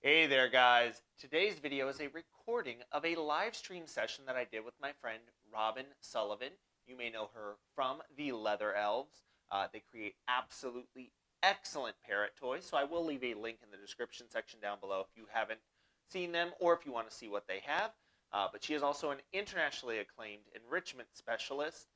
Hey there, guys. Today's video is a recording of a live stream session that I did with my friend Robin Sullivan. You may know her from the Leather Elves. They create absolutely excellent parrot toys, so I will leave a link in the description section down below if you haven't seen them or if you want to see what they have. But she is also an internationally acclaimed enrichment specialist.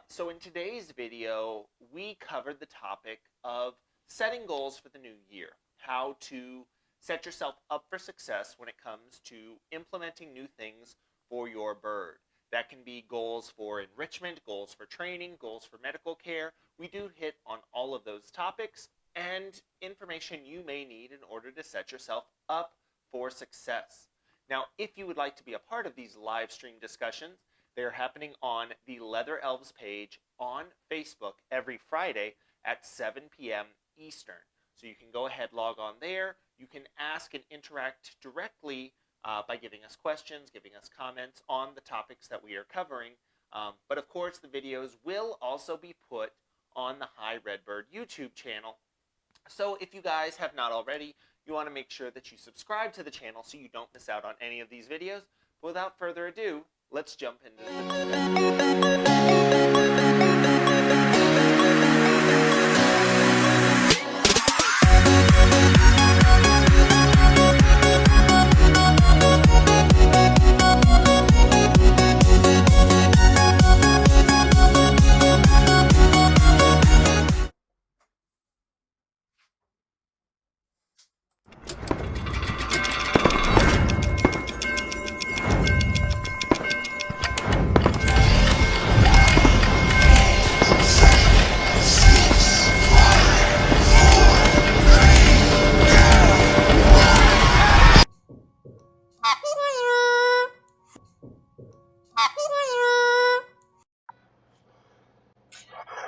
So in today's video, we covered the topic of setting goals for the new year, how to set yourself up for success when it comes to implementing new things for your bird. That can be goals for enrichment, goals for training, goals for medical care. We do hit on all of those topics and information you may need in order to set yourself up for success. Now, if you would like to be a part of these live stream discussions, they're happening on the Leather Elves page on Facebook every Friday at 7 p.m. Eastern. So you can go ahead, log on there. You can ask and interact directly by giving us questions, giving us comments on the topics that we are covering. But of course, the videos will also be put on the Hi Redbird YouTube channel. So if you guys have not already, you want to make sure that you subscribe to the channel so you don't miss out on any of these videos. But without further ado, let's jump into the discussion.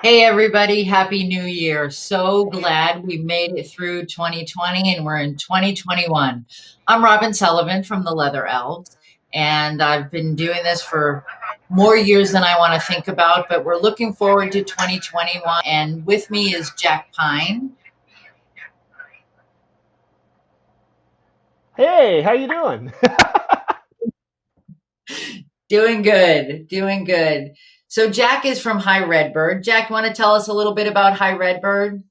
Hey everybody, Happy New Year. So glad we made it through 2020 and we're in 2021. I'm Robin Sullivan from the Leather Elves, and I've been doing this for more years than I want to think about, but we're looking forward to 2021. And with me is Jack Pine. Hey, how you doing? Doing good, doing good. So Jack is from Hi Redbird. Jack, want to tell us a little bit about Hi Redbird?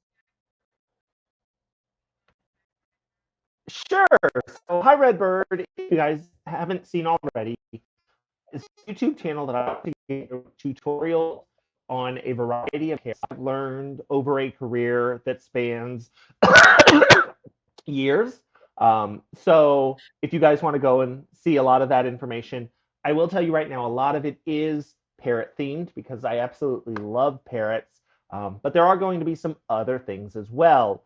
Sure. So, Hi Redbird, if you guys haven't seen already, is a YouTube channel that I do tutorials on a variety of hair I've learned over a career that spans years. So if you guys want to go and see a lot of that information, I will tell you right now, a lot of it is parrot themed because I absolutely love parrots. But there are going to be some other things as well.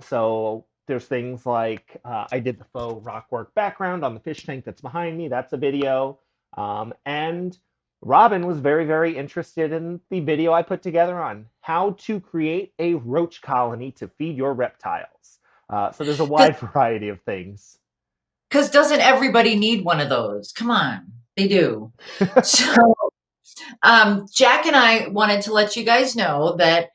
So there's things like I did the faux rockwork background on the fish tank that's behind me. That's a video. And Robin was very, very interested in the video I put together on how to create a roach colony to feed your reptiles. So there's a wide variety of things. Because doesn't everybody need one of those? Come on, they do. So Jack and I wanted to let you guys know that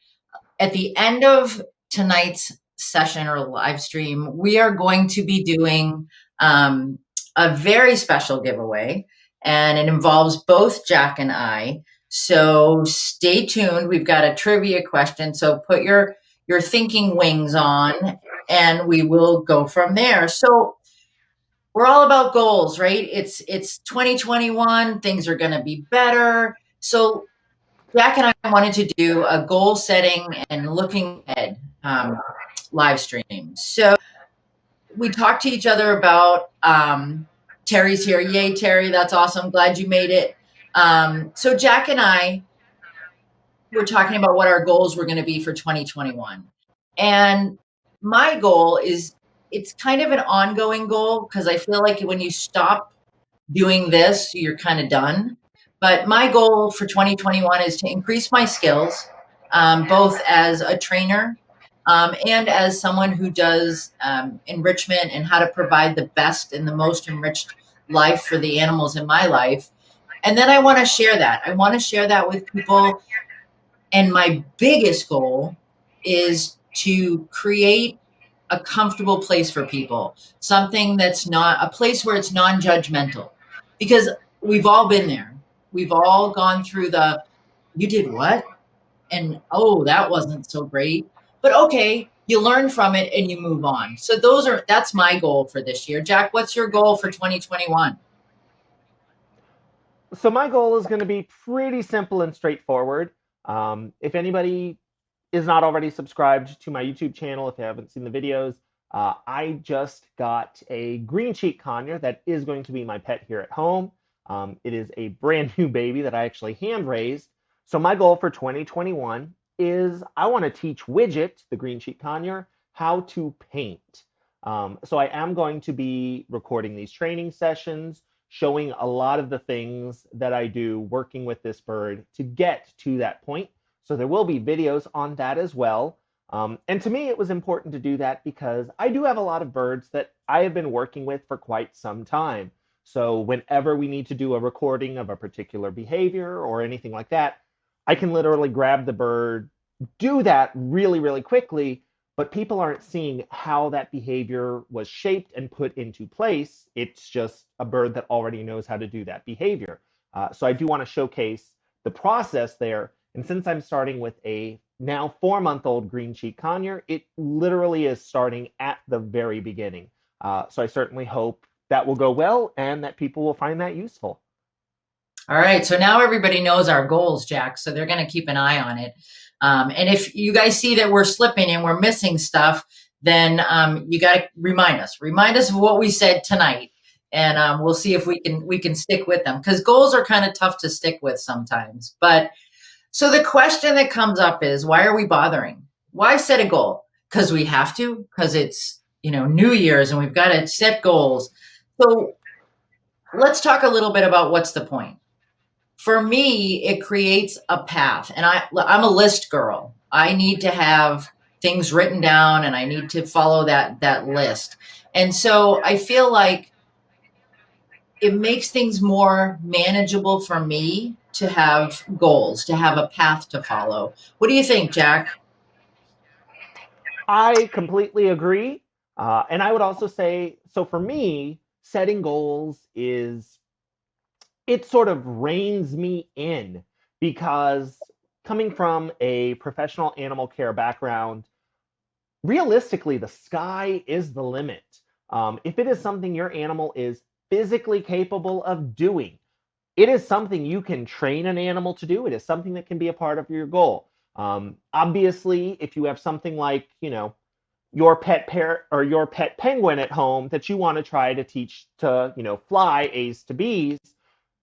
at the end of tonight's session or live stream, we are going to be doing a very special giveaway, and it involves both Jack and I. So stay tuned. We've got a trivia question, so put your thinking wings on, and we will go from there. So we're all about goals, right? It's 2021. Things are going to be better. So Jack and I wanted to do a goal setting and looking ahead live stream. So we talked to each other about Terry's here. Yay, Terry. That's awesome. Glad you made it. So Jack and I were talking about what our goals were going to be for 2021. And my goal is, it's kind of an ongoing goal because I feel like when you stop doing this, you're kind of done. But my goal for 2021 is to increase my skills, both as a trainer and as someone who does enrichment and how to provide the best and the most enriched life for the animals in my life. And then I want to share that. I want to share that with people. And my biggest goal is to create a comfortable place for people, something that's not a place where it's non-judgmental, because we've all been there. We've all gone through the, you did what? And oh, that wasn't so great. But okay, you learn from it and you move on. So that's my goal for this year. Jack, what's your goal for 2021? So my goal is going to be pretty simple and straightforward. If anybody is not already subscribed to my YouTube channel, if you haven't seen the videos, I just got a green cheek conure that is going to be my pet here at home. It is a brand new baby that I actually hand raised. So my goal for 2021 is I want to teach Widget, the green cheek conure, how to paint. So I am going to be recording these training sessions, showing a lot of the things that I do working with this bird to get to that point. So there will be videos on that as well. And to me, it was important to do that because I do have a lot of birds that I have been working with for quite some time. So whenever we need to do a recording of a particular behavior or anything like that, I can literally grab the bird, do that really, really quickly, but people aren't seeing how that behavior was shaped and put into place. It's just a bird that already knows how to do that behavior. So I do want to showcase the process there. And since I'm starting with a now 4-month-old green cheek conure, it literally is starting at the very beginning. So I certainly hope that will go well and that people will find that useful. All right. So now everybody knows our goals, Jack. So they're going to keep an eye on it. And if you guys see that we're slipping and we're missing stuff, then you got to remind us of what we said tonight. And we'll see if we can stick with them, because goals are kind of tough to stick with sometimes. But so the question that comes up is, why are we bothering? Why set a goal? Because we have to, because it's, New Year's and we've got to set goals. So let's talk a little bit about what's the point. For me, it creates a path, and I'm a list girl. I need to have things written down and I need to follow that list. And so I feel like it makes things more manageable for me to have goals, to have a path to follow. What do you think, Jack? I completely agree. And I would also say, so for me, setting goals it sort of reins me in because coming from a professional animal care background, realistically, the sky is the limit. If it is something your animal is physically capable of doing, it is something you can train an animal to do. It is something that can be a part of your goal. Obviously, if you have something like, your pet parrot or your pet penguin at home that you want to try to teach to, fly A's to B's,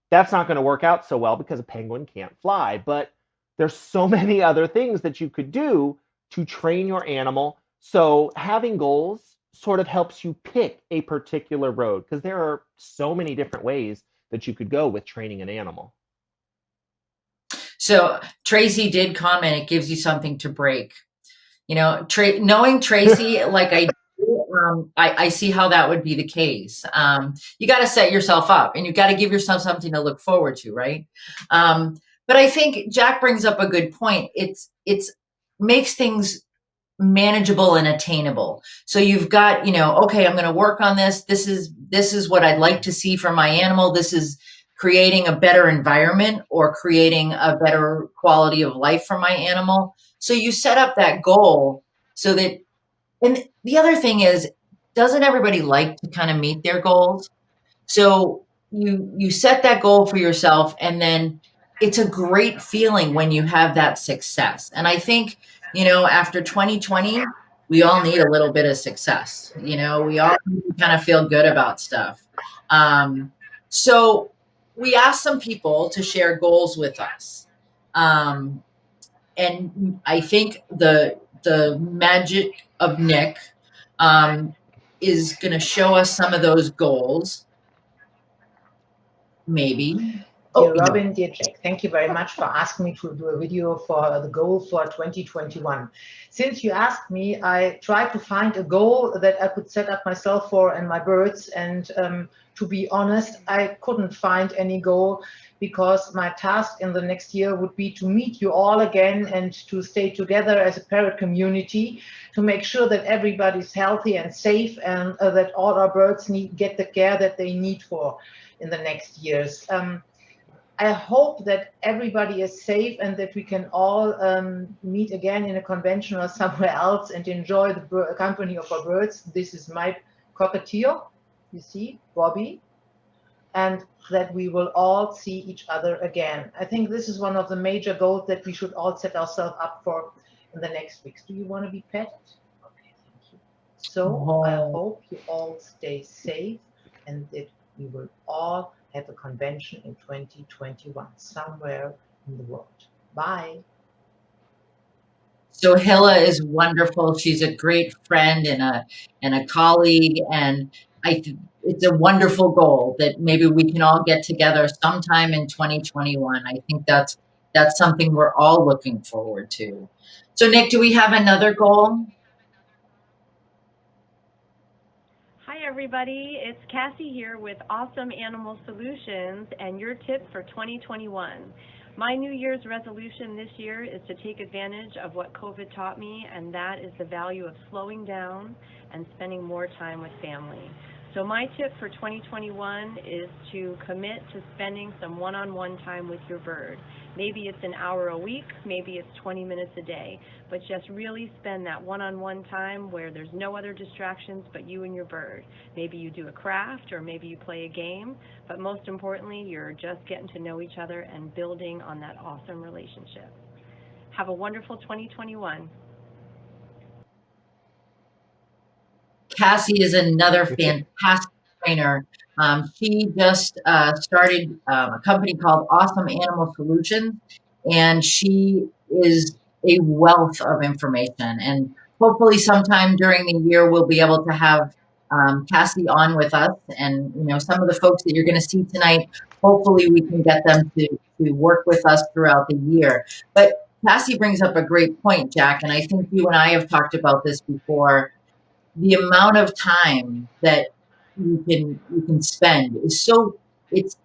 that's not going to work out so well because a penguin can't fly. But there's so many other things that you could do to train your animal. So having goals sort of helps you pick a particular road because there are so many different ways that you could go with training an animal. So Tracy did comment, it gives you something to break. Knowing Tracy like I do, I see how that would be the case. You got to set yourself up and you got to give yourself something to look forward to, right? But I think Jack brings up a good point. It's makes things manageable and attainable. So you've got, okay, I'm going to work on this. This is what I'd like to see from my animal. This is creating a better environment or creating a better quality of life for my animal. So you set up that goal so that, and the other thing is, doesn't everybody like to kind of meet their goals? So you set that goal for yourself, and then it's a great feeling when you have that success. And I think, after 2020, we all need a little bit of success. We all kind of feel good about stuff. So we asked some people to share goals with us. And I think the magic of Nick is going to show us some of those goals. Maybe. Dear Robin, dear Jack, thank you very much for asking me to do a video for the goal for 2021. Since you asked me, I tried to find a goal that I could set up myself for and my birds. And to be honest, I couldn't find any goal because my task in the next year would be to meet you all again and to stay together as a parrot community, to make sure that everybody's healthy and safe and that all our birds get the care that they need for in the next years. I hope that everybody is safe and that we can all meet again in a convention or somewhere else and enjoy the company of our birds. This is my cockatiel, you see, Bobby, and that we will all see each other again. I think this is one of the major goals that we should all set ourselves up for in the next weeks. Do you want to be petted? Okay, thank you. So I hope you all stay safe and that we will all have a convention in 2021 somewhere in the world. Bye. So Hilla is wonderful. She's a great friend and a colleague, and it's a wonderful goal that maybe we can all get together sometime in 2021. I think that's something we're all looking forward to. So Nick, do we have another goal? Hi everybody, it's Cassie here with Awesome Animal Solutions and your tip for 2021. My New Year's resolution this year is to take advantage of what COVID taught me, and that is the value of slowing down and spending more time with family. So my tip for 2021 is to commit to spending some one-on-one time with your bird. Maybe it's an hour a week, maybe it's 20 minutes a day, but just really spend that one-on-one time where there's no other distractions but you and your bird. Maybe you do a craft or maybe you play a game, but most importantly, you're just getting to know each other and building on that awesome relationship. Have a wonderful 2021. Cassie is another fantastic trainer. She just started a company called Awesome Animal Solutions, and she is a wealth of information. And hopefully sometime during the year, we'll be able to have Cassie on with us. And, you know, some of the folks that you're going to see tonight, hopefully we can get them to work with us throughout the year. But Cassie brings up a great point, Jack, and I think you and I have talked about this before. The amount of time that you can spend is so, it's,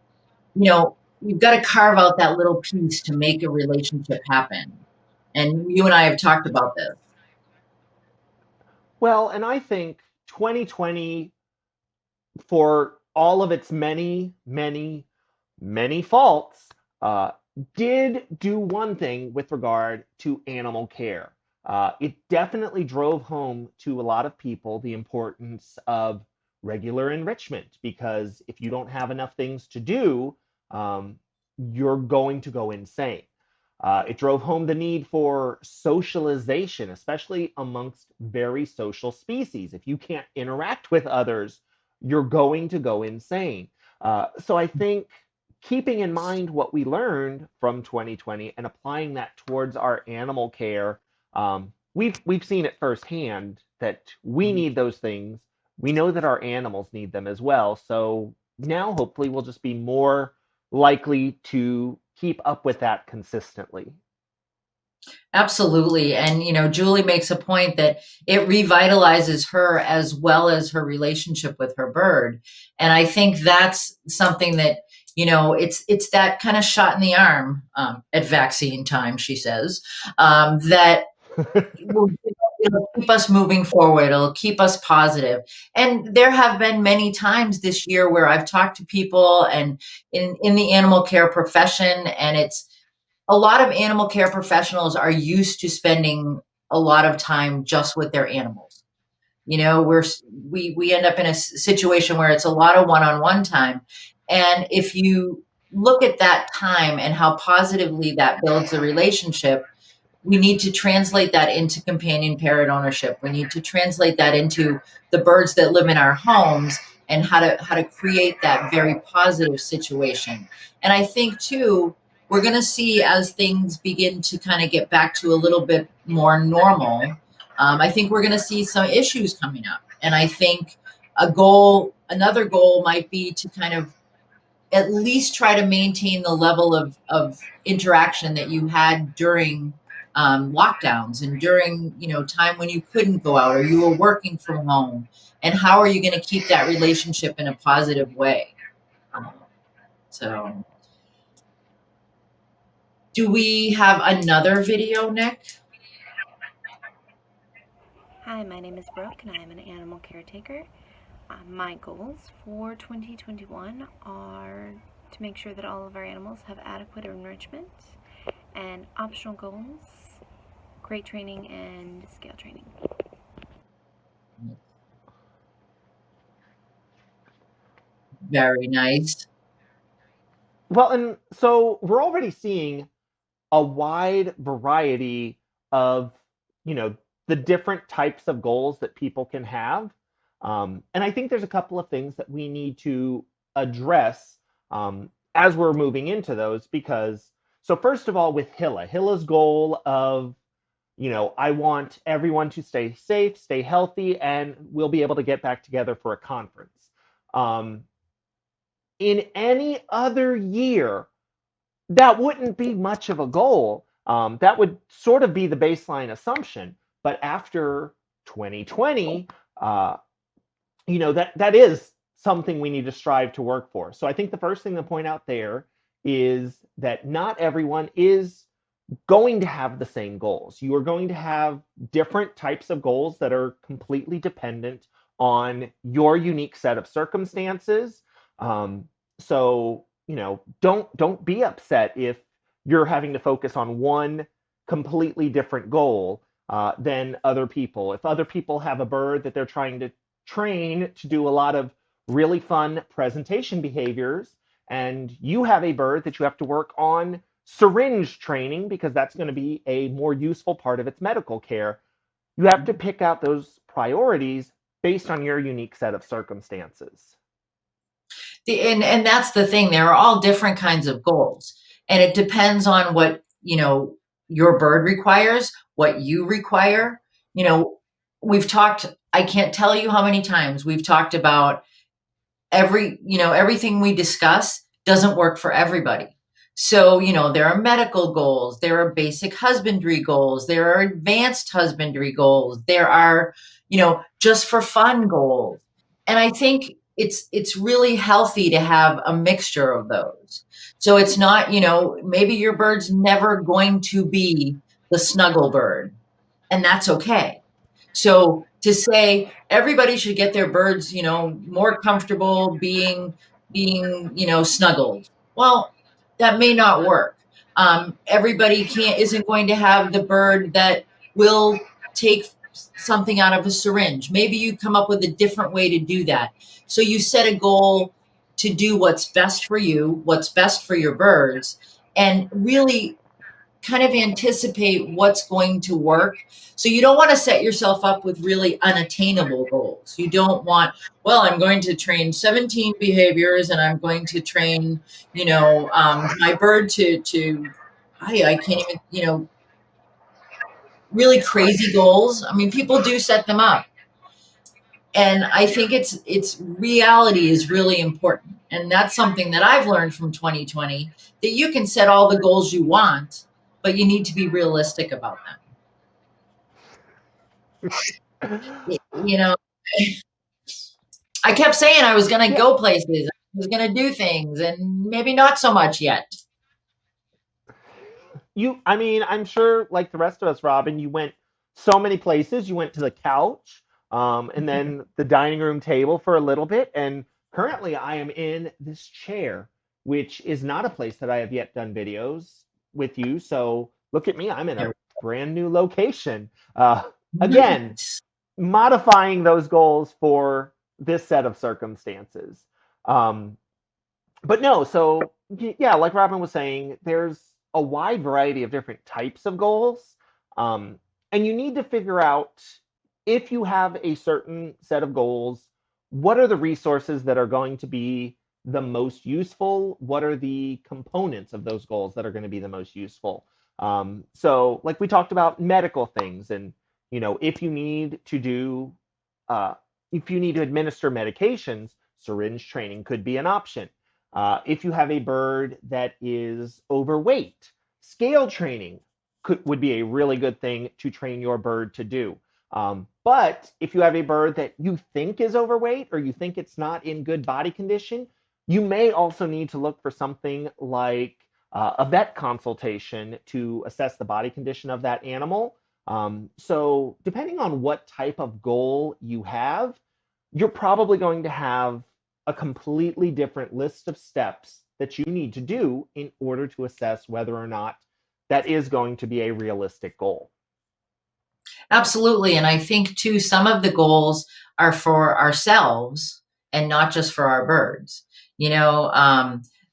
you know, you've got to carve out that little piece to make a relationship happen. And you and I have talked about this. Well, and I think 2020, for all of its many, many, many faults, did do one thing with regard to animal care. It definitely drove home to a lot of people the importance of regular enrichment, because if you don't have enough things to do, you're going to go insane. It drove home the need for socialization, especially amongst very social species. If you can't interact with others, you're going to go insane. So I think keeping in mind what we learned from 2020 and applying that towards our animal care, we've seen it firsthand that we need those things. We know that our animals need them as well. So now hopefully we'll just be more likely to keep up with that consistently. Absolutely. And, you know, Julie makes a point that it revitalizes her as well as her relationship with her bird. And I think that's something that, you know, it's that kind of shot in the arm at vaccine time, she says, that it'll keep us moving forward. It'll keep us positive. And there have been many times this year where I've talked to people and in the animal care profession, and it's, a lot of animal care professionals are used to spending a lot of time just with their animals. You know, we end up in a situation where it's a lot of one-on-one time. And if you look at that time and how positively that builds a relationship, we need to translate that into companion parrot ownership. We need to translate that into the birds that live in our homes and how to create that very positive situation. And I think too, we're going to see as things begin to kind of get back to a little bit more normal. I think we're going to see some issues coming up. And I think another goal might be to kind of at least try to maintain the level of interaction that you had during lockdowns and during, time when you couldn't go out or you were working from home. And how are you going to keep that relationship in a positive way? So, do we have another video, Nick? Hi, my name is Brooke and I am an animal caretaker. My goals for 2021 are to make sure that all of our animals have adequate enrichment, and optional goals, crate training and scale training. Very nice. Well, and so we're already seeing a wide variety of, the different types of goals that people can have. And I think there's a couple of things that we need to address as we're moving into those, because, so first of all, with Hilla's goal of, I want everyone to stay safe, stay healthy, and we'll be able to get back together for a conference. In any other year, that wouldn't be much of a goal. That would sort of be the baseline assumption. But after 2020, that is something we need to strive to work for. So I think the first thing to point out there is that not everyone is going to have the same goals. You are going to have different types of goals that are completely dependent on your unique set of circumstances. So, don't be upset if you're having to focus on one completely different goal than other people. If other people have a bird that they're trying to train to do a lot of really fun presentation behaviors, and you have a bird that you have to work on syringe training because that's going to be a more useful part of its medical care, you have to pick out those priorities based on your unique set of circumstances. And that's the thing. There are all different kinds of goals, and it depends on what, your bird requires, what you require. We've talked, I can't tell you how many times we've talked about everything we discuss doesn't work for everybody. So, there are medical goals, there are basic husbandry goals, there are advanced husbandry goals, there are, just for fun goals. And I think it's really healthy to have a mixture of those. So it's not, maybe your bird's never going to be the snuggle bird, and that's okay. So to say everybody should get their birds, more comfortable being snuggled. Well, that may not work. Everybody isn't going to have the bird that will take something out of a syringe. Maybe you come up with a different way to do that. So you set a goal to do what's best for you, what's best for your birds, and really kind of anticipate what's going to work. So you don't want to set yourself up with really unattainable goals. You don't want, well, I'm going to train 17 behaviors and I'm going to train, my bird to I can't even, really crazy goals. I mean, people do set them up. And I think it's reality is really important. And that's something that I've learned from 2020, that you can set all the goals you want, but you need to be realistic about them. I kept saying I was going to go places, I was going to do things, and maybe not so much yet. I'm sure, like the rest of us, Robin, you went so many places. You went to the couch, and then the dining room table for a little bit. And currently I am in this chair, which is not a place that I have yet done videos with you. So look at me, I'm in a brand new location. Again, modifying those goals for this set of circumstances. But no, so yeah, like Robin was saying, there's a wide variety of different types of goals. And you need to figure out, if you have a certain set of goals, what are the resources that are going to be the most useful? What are the components of those goals that are going to be the most useful? So like we talked about medical things, and if you need to administer medications, syringe training could be an option. If you have a bird that is overweight, scale training would be a really good thing to train your bird to do. But if you have a bird that you think is overweight or you think it's not in good body condition, you may also need to look for something like a vet consultation to assess the body condition of that animal. So depending on what type of goal you have, you're probably going to have a completely different list of steps that you need to do in order to assess whether or not that is going to be a realistic goal. Absolutely. And I think too, some of the goals are for ourselves and not just for our birds.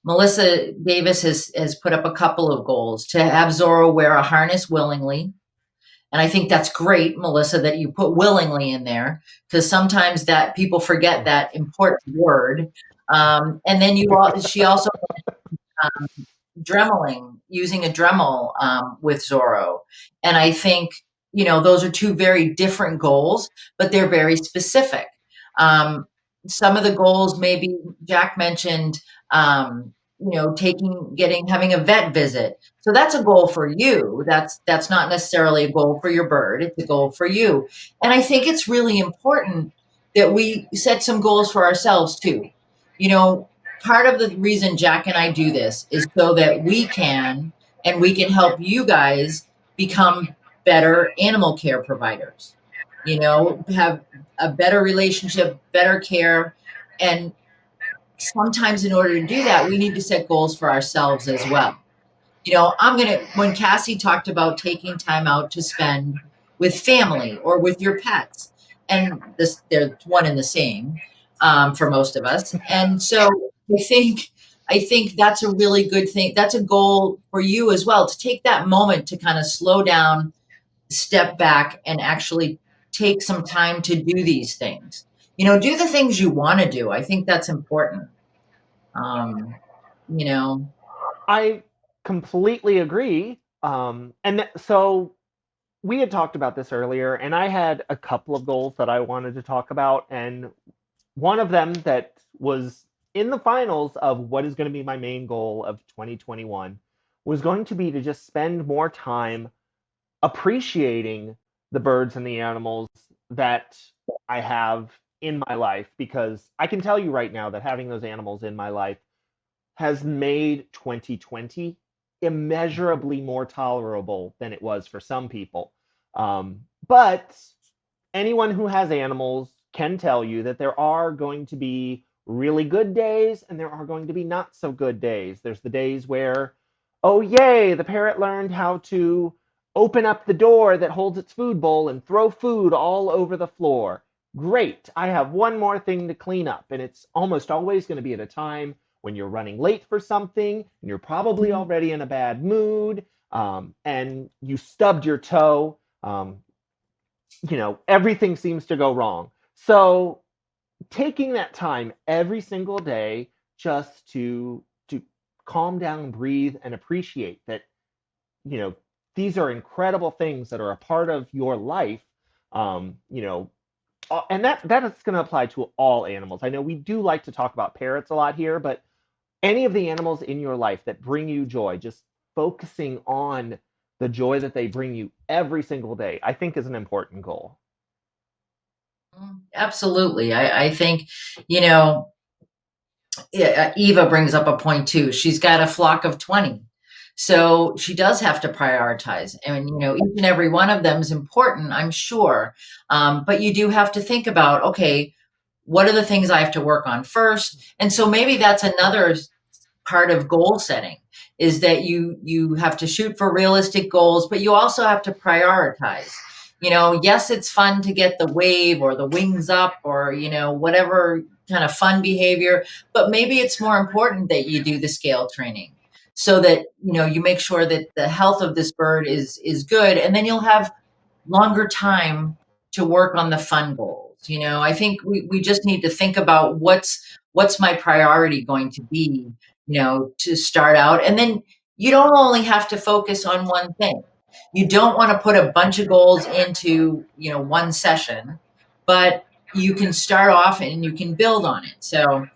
Melissa Davis has put up a couple of goals to have Zorro wear a harness willingly. And I think that's great, Melissa, that you put willingly in there, because sometimes that people forget that important word. And then she also dremeling, using a Dremel with Zorro. And I think, those are two very different goals, but they're very specific. Some of the goals, maybe Jack mentioned, having a vet visit. So that's a goal for you. That's not necessarily a goal for your bird. It's a goal for you. And I think it's really important that we set some goals for ourselves too. Part of the reason Jack and I do this is so that we can help you guys become better animal care providers, have a better relationship, better care. And sometimes in order to do that, we need to set goals for ourselves as well. When Cassie talked about taking time out to spend with family or with your pets, and they're one and the same for most of us. And so I think that's a really good thing. That's a goal for you as well, to take that moment to kind of slow down, step back, and actually take some time to do these things. Do the things you want to do. I think that's important. I completely agree. So we had talked about this earlier, and I had a couple of goals that I wanted to talk about. And one of them that was in the finals of what is going to be my main goal of 2021 was going to be to just spend more time appreciating the birds and the animals that I have in my life, because I can tell you right now that having those animals in my life has made 2020 immeasurably more tolerable than it was for some people. But anyone who has animals can tell you that there are going to be really good days and there are going to be not so good days. There's the days where, oh, yay, the parrot learned how to open up the door that holds its food bowl and throw food all over the floor. Great, I have one more thing to clean up. And it's almost always going to be at a time when you're running late for something and you're probably already in a bad mood, and you stubbed your toe. Everything seems to go wrong. So taking that time every single day just to calm down, breathe, and appreciate that, these are incredible things that are a part of your life. And that is going to apply to all animals. I know we do like to talk about parrots a lot here, but any of the animals in your life that bring you joy, just focusing on the joy that they bring you every single day, I think is an important goal. Absolutely. I think, Eva brings up a point too. She's got a flock of 20. So she does have to prioritize. And, each and every one of them is important, I'm sure. But you do have to think about, okay, what are the things I have to work on first? And so maybe that's another part of goal setting, is that you have to shoot for realistic goals, but you also have to prioritize. Yes, it's fun to get the wave or the wings up or, whatever kind of fun behavior, but maybe it's more important that you do the scale training so that, you make sure that the health of this bird is good. And then you'll have longer time to work on the fun goals. I think we just need to think about what's my priority going to be, to start out. And then you don't only have to focus on one thing. You don't want to put a bunch of goals into, one session, but you can start off and you can build on it. So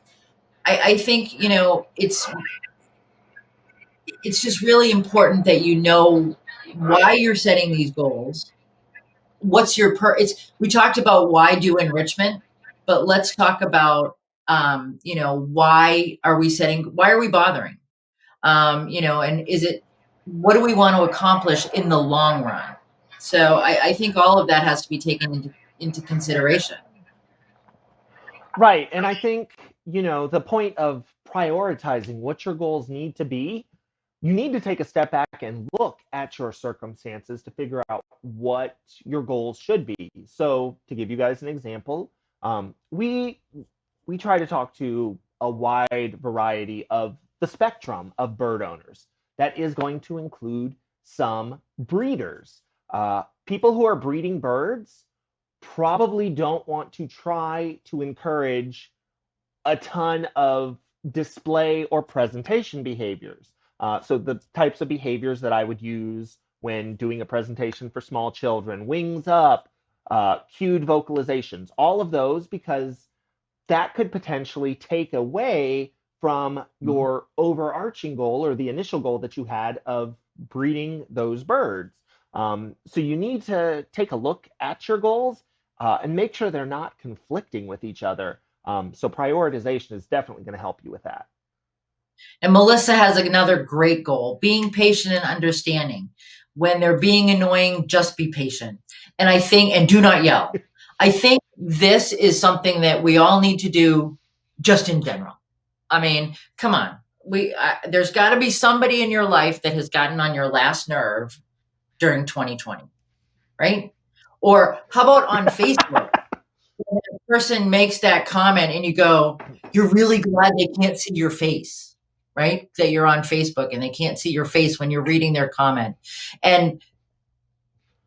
I think, you know, it's just really important that you know why you're setting these goals. What's your we talked about why do enrichment, but let's talk about, you know, why are we bothering? You know, and what do we want to accomplish in the long run? So I think all of that has to be taken into consideration. Right. And I think, you know, the point of prioritizing what your goals need to be, you need to take a step back and look at your circumstances to figure out what your goals should be. So, to give you guys an example, we try to talk to a wide variety of the spectrum of bird owners. That is going to include some breeders. People who are breeding birds probably don't want to try to encourage a ton of display or presentation behaviors. So the types of behaviors that I would use when doing a presentation for small children, wings up, cued vocalizations, all of those, because that could potentially take away from your overarching goal or the initial goal that you had of breeding those birds. So you need to take a look at your goals and make sure they're not conflicting with each other. So prioritization is definitely going to help you with that. And Melissa has another great goal, being patient and understanding. When they're being annoying, just be patient. And do not yell. I think this is something that we all need to do just in general. I mean, come on. There's got to be somebody in your life that has gotten on your last nerve during 2020, right? Or how about on Facebook? When a person makes that comment and you go, you're really glad they can't see your face, right? That you're on Facebook and they can't see your face when you're reading their comment. And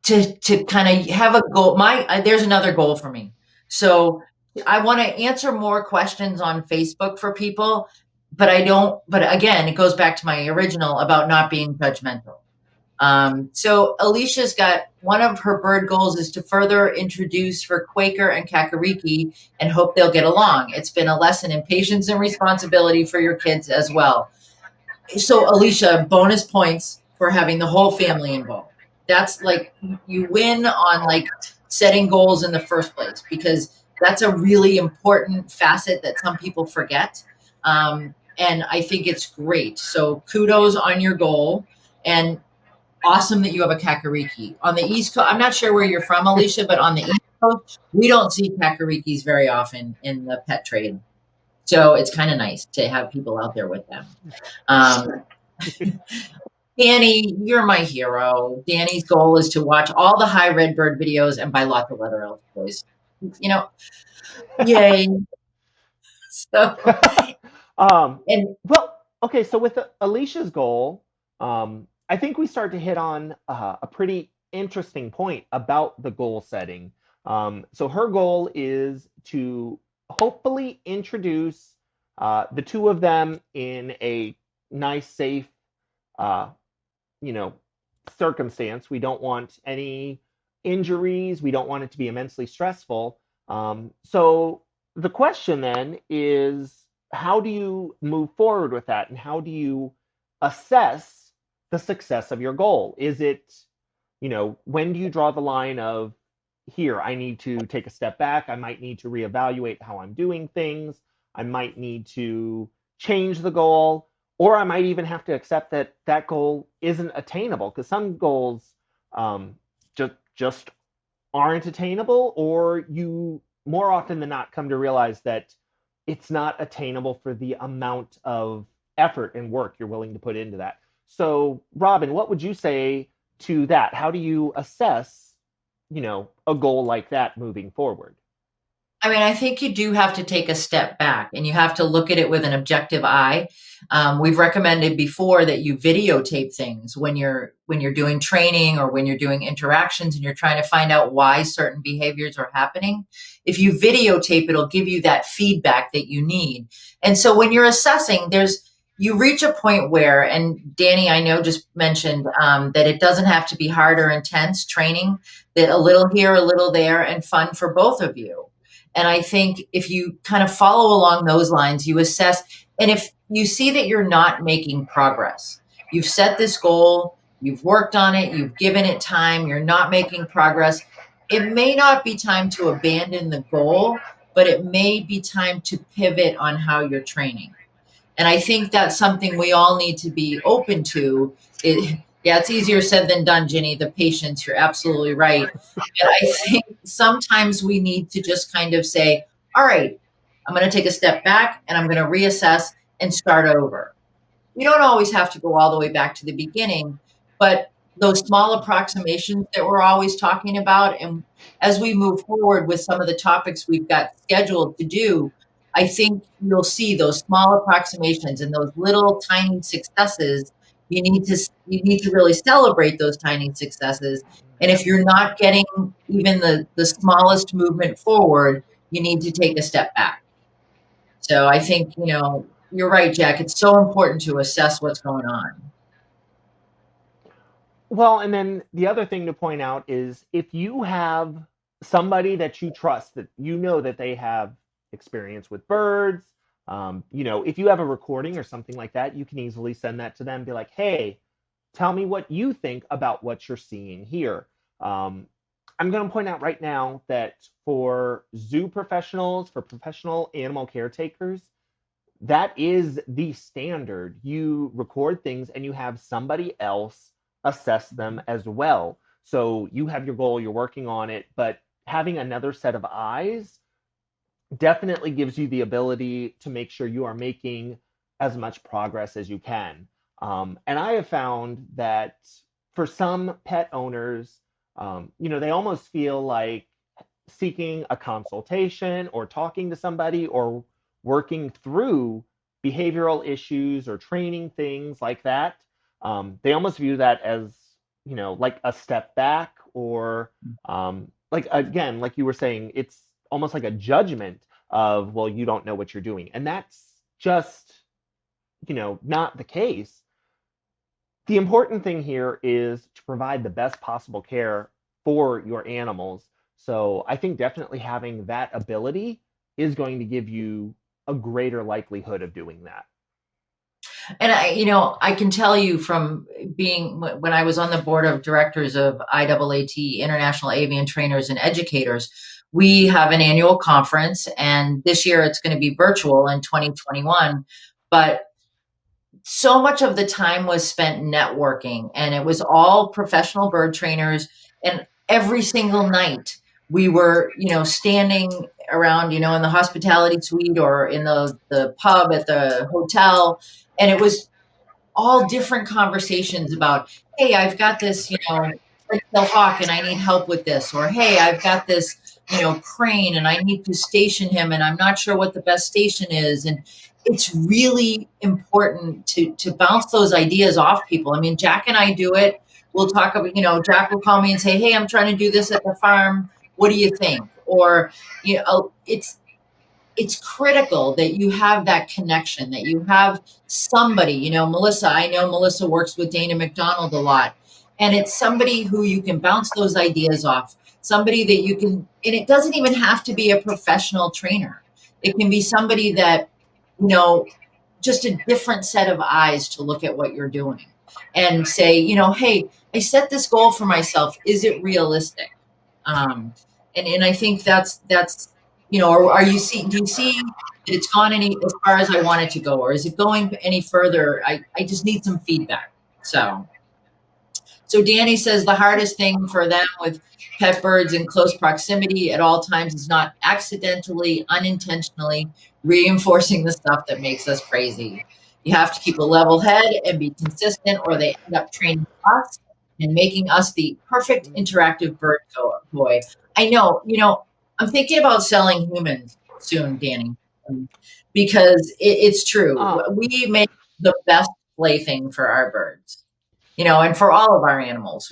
to kind of have a goal, there's another goal for me. So I want to answer more questions on Facebook for people, but again, it goes back to my original about not being judgmental. So Alicia's got one of her bird goals is to further introduce her Quaker and Kakariki and hope they'll get along. It's been a lesson in patience and responsibility for your kids as well. So Alicia, bonus points for having the whole family involved. That's like, you win on like setting goals in the first place, because that's a really important facet that some people forget. And I think it's great. So kudos on your goal. And awesome that you have a kakariki. On the East Coast, I'm not sure where you're from, Alicia, but on the East Coast, we don't see kakarikis very often in the pet trade. So it's kind of nice to have people out there with them. Danny, you're my hero. Danny's goal is to watch all the High Red Bird videos and buy lots of letter elf toys. You know, yay. So, Well, okay, so with Alicia's goal, I think we start to hit on a pretty interesting point about the goal setting. So her goal is to hopefully introduce the two of them in a nice, safe, you know, circumstance. We don't want any injuries. We don't want it to be immensely stressful. So the question then is, how do you move forward with that, and how do you assess the success of your goal? Is it, you know, when do you draw the line of, here, I need to take a step back, I might need to reevaluate how I'm doing things, I might need to change the goal, or I might even have to accept that that goal isn't attainable, because some goals just aren't attainable, or you more often than not come to realize that it's not attainable for the amount of effort and work you're willing to put into that. So, Robin, what would you say to that? How do you assess, you know, a goal like that moving forward? I mean, I think you do have to take a step back and you have to look at it with an objective eye. We've recommended before that you videotape things when you're doing training or when you're doing interactions and you're trying to find out why certain behaviors are happening. If you videotape, it'll give you that feedback that you need. And so when you're assessing, you reach a point where, and Danny, I know, just mentioned that it doesn't have to be hard or intense training, that a little here, a little there, and fun for both of you. And I think if you kind of follow along those lines, you assess, and if you see that you're not making progress, you've set this goal, you've worked on it, you've given it time, you're not making progress, it may not be time to abandon the goal, but it may be time to pivot on how you're training. And I think that's something we all need to be open to. Yeah, it's easier said than done, Ginny, the patience, you're absolutely right. But I think sometimes we need to just kind of say, all right, I'm going to take a step back and I'm going to reassess and start over. You don't always have to go all the way back to the beginning, but those small approximations that we're always talking about, and as we move forward with some of the topics we've got scheduled to do, I think you'll see those small approximations and those little tiny successes. You need to really celebrate those tiny successes. And if you're not getting even the smallest movement forward, you need to take a step back. So I think, you're right, Jack. It's so important to assess what's going on. Well, and then the other thing to point out is if you have somebody that you trust, that you know that they have experience with birds, if you have a recording or something like that, you can easily send that to them, be like, hey, tell me what you think about what you're seeing here. I'm going to point out right now that for zoo professionals, for professional animal caretakers, that is the standard. You record things and you have somebody else assess them as well. So you have your goal, you're working on it, but having another set of eyes definitely gives you the ability to make sure you are making as much progress as you can. And I have found that for some pet owners, they almost feel like seeking a consultation or talking to somebody or working through behavioral issues or training things like that. They almost view that as, like a step back or like, again, like you were saying, it's almost like a judgment of, well, you don't know what you're doing. And that's just, not the case. The important thing here is to provide the best possible care for your animals. So I think definitely having that ability is going to give you a greater likelihood of doing that. And I can tell you from being, when I was on the board of directors of IAAT, International Avian Trainers and Educators, we have an annual conference, and this year it's going to be virtual in 2021. But so much of the time was spent networking, and it was all professional bird trainers. And every single night we were, standing around, in the hospitality suite or in the pub at the hotel. And it was all different conversations about, hey, I've got this, red-tailed hawk and I need help with this, or hey, I've got this, crane and I need to station him and I'm not sure what the best station is. And it's really important to bounce those ideas off people. I mean, Jack and I do it. We'll talk about, Jack will call me and say, hey, I'm trying to do this at the farm. What do you think? Or, it's critical that you have that connection, that you have somebody, Melissa, I know Melissa works with Dana McDonald a lot, and it's somebody who you can bounce those ideas off, somebody that you can, and it doesn't even have to be a professional trainer. It can be somebody that, just a different set of eyes to look at what you're doing and say, hey, I set this goal for myself. Is it realistic? And I think that's, or do you see that it's gone as far as I want it to go, or is it going any further? I just need some feedback. So Danny says the hardest thing for them with pet birds in close proximity at all times is not accidentally, unintentionally reinforcing the stuff that makes us crazy. You have to keep a level head and be consistent, or they end up training us and making us the perfect interactive bird toy. I know, I'm thinking about selling humans soon, Danny, because it's true. We make the best plaything for our birds, and for all of our animals.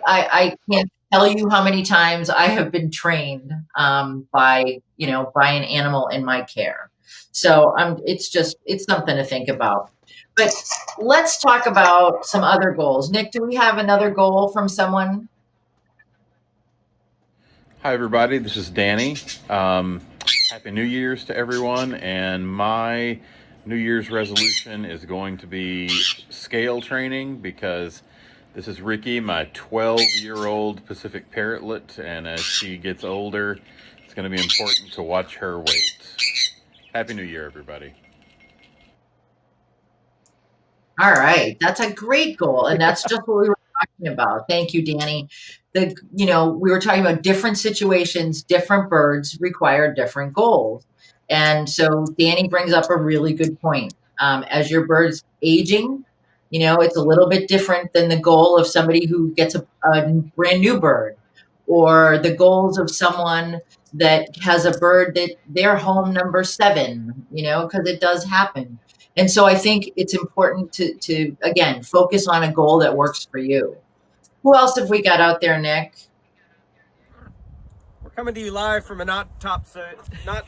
I can't tell you how many times I have been trained by an animal in my care. So it's something to think about. But let's talk about some other goals. Nick, do we have another goal from someone? Hi, everybody. This is Danny. Happy New Year's to everyone. And my New Year's resolution is going to be scale training because this is Ricky, my 12-year-old Pacific parrotlet. And as she gets older, it's going to be important to watch her weight. Happy New Year, everybody. All right, that's a great goal, and that's just what we were talking about. Thank you, Danny. We were talking about different situations, different birds require different goals. And so Danny brings up a really good point. As your bird's aging, it's a little bit different than the goal of somebody who gets a brand new bird, or the goals of someone that has a bird that they're home number 7, because it does happen. And so I think it's important to again, focus on a goal that works for you. Who else have we got out there, Nick? We're coming to you live from a not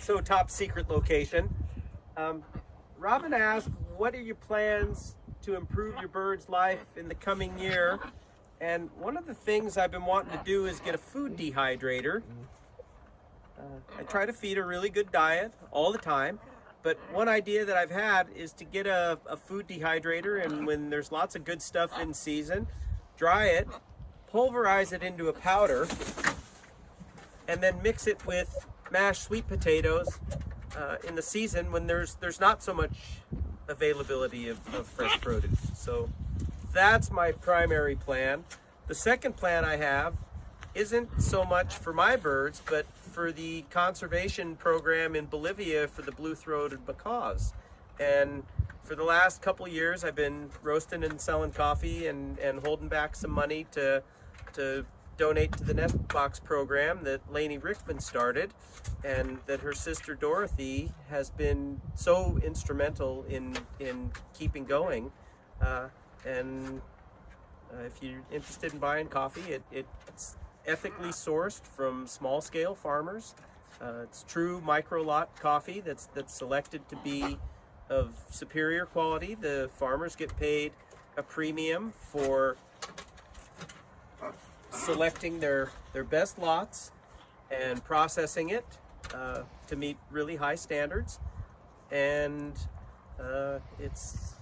so top secret location. Robin asked, what are your plans to improve your bird's life in the coming year? And one of the things I've been wanting to do is get a food dehydrator. I try to feed a really good diet all the time. But one idea that I've had is to get a food dehydrator, and when there's lots of good stuff in season, dry it, pulverize it into a powder, and then mix it with mashed sweet potatoes in the season when there's not so much availability of fresh produce. So that's my primary plan. The second plan I have isn't so much for my birds, but for the conservation program in Bolivia for the blue-throated macaws. And for the last couple years, I've been roasting and selling coffee and holding back some money to donate to the Nest Box program that Lainey Rickman started, and that her sister Dorothy has been so instrumental in keeping going. If you're interested in buying coffee, it's ethically sourced from small-scale farmers. It's true micro-lot coffee that's selected to be of superior quality. The farmers get paid a premium for selecting their best lots and processing it to meet really high standards. And it's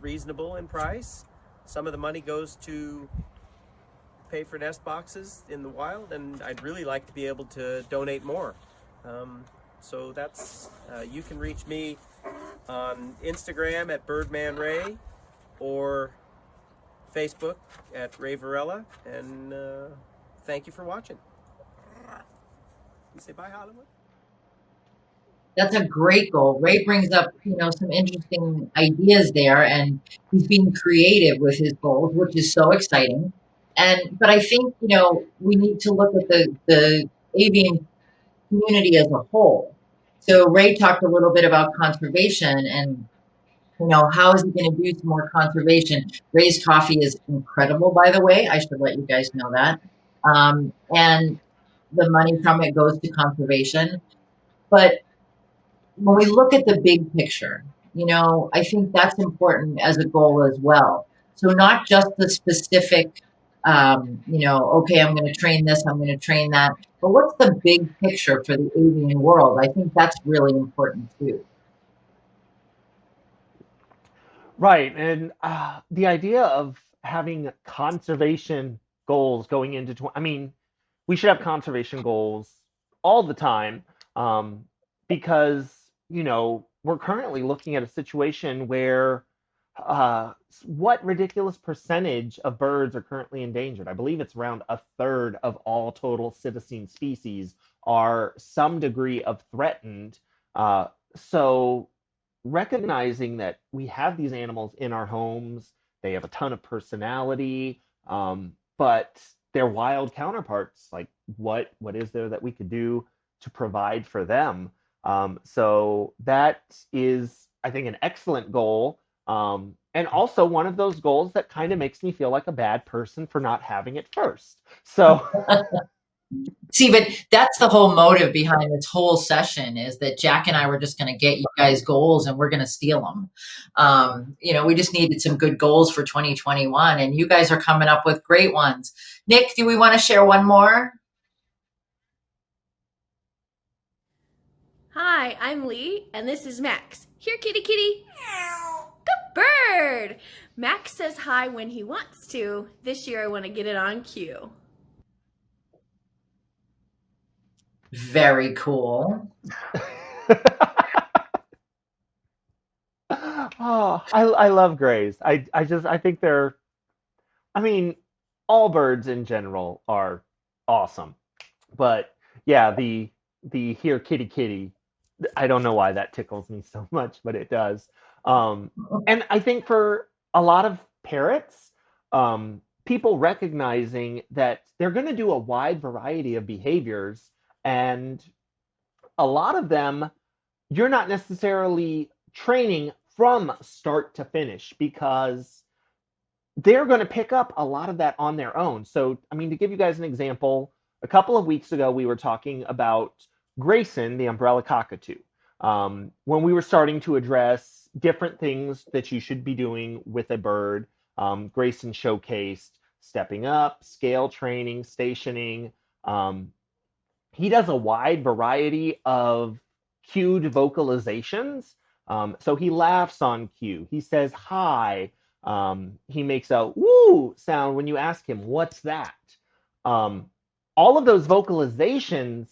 reasonable in price. Some of the money goes to pay for nest boxes in the wild, and I'd really like to be able to donate more. So that's you can reach me on Instagram at BirdmanRay or Facebook at Ray Varela, and thank you for watching. You say bye, Hollywood? That's a great goal. Ray brings up, some interesting ideas there, and he's being creative with his goals, which is so exciting. But I think, we need to look at the avian community as a whole. So Ray talked a little bit about conservation and, how is he going to do some more conservation? Ray's coffee is incredible, by the way. I should let you guys know that. And the money from it goes to conservation. But when we look at the big picture, I think that's important as a goal as well. So not just the specific, okay, I'm going to train this, I'm going to train that, but what's the big picture for the avian world? I think that's really important too. Right. And the idea of having conservation goals going into, we should have conservation goals all the time because, we're currently looking at a situation where what ridiculous percentage of birds are currently endangered? I believe it's around a third of all total citizen species are some degree of threatened. So recognizing that we have these animals in our homes, they have a ton of personality, but they're wild counterparts. Like, what is there that we could do to provide for them? So that is, I think, an excellent goal. And also one of those goals that kind of makes me feel like a bad person for not having it first. So See, but that's the whole motive behind this whole session, is that Jack and I were just going to get you guys goals and we're going to steal them. We just needed some good goals for 2021, and you guys are coming up with great ones. Nick, do we want to share one more? Hi, I'm Lee, and this is Max. Here, kitty kitty. Good bird! Max says hi when he wants to. This year I want to get it on cue. Very cool. Oh, I love grays. I think they're, I mean, all birds in general are awesome. But yeah, the here kitty kitty, I don't know why that tickles me so much, but it does. Um, and I think for a lot of parrots, people recognizing that they're going to do a wide variety of behaviors, and a lot of them you're not necessarily training from start to finish because they're going to pick up a lot of that on their own. So, I mean, to give you guys an example, a couple of weeks ago, we were talking about Grayson, the umbrella cockatoo, when we were starting to address different things that you should be doing with a bird. Grayson showcased stepping up, scale training, stationing. Um, he does a wide variety of cued vocalizations. So he laughs on cue. He says hi. He makes a woo sound when you ask him, what's that? Um, all of those vocalizations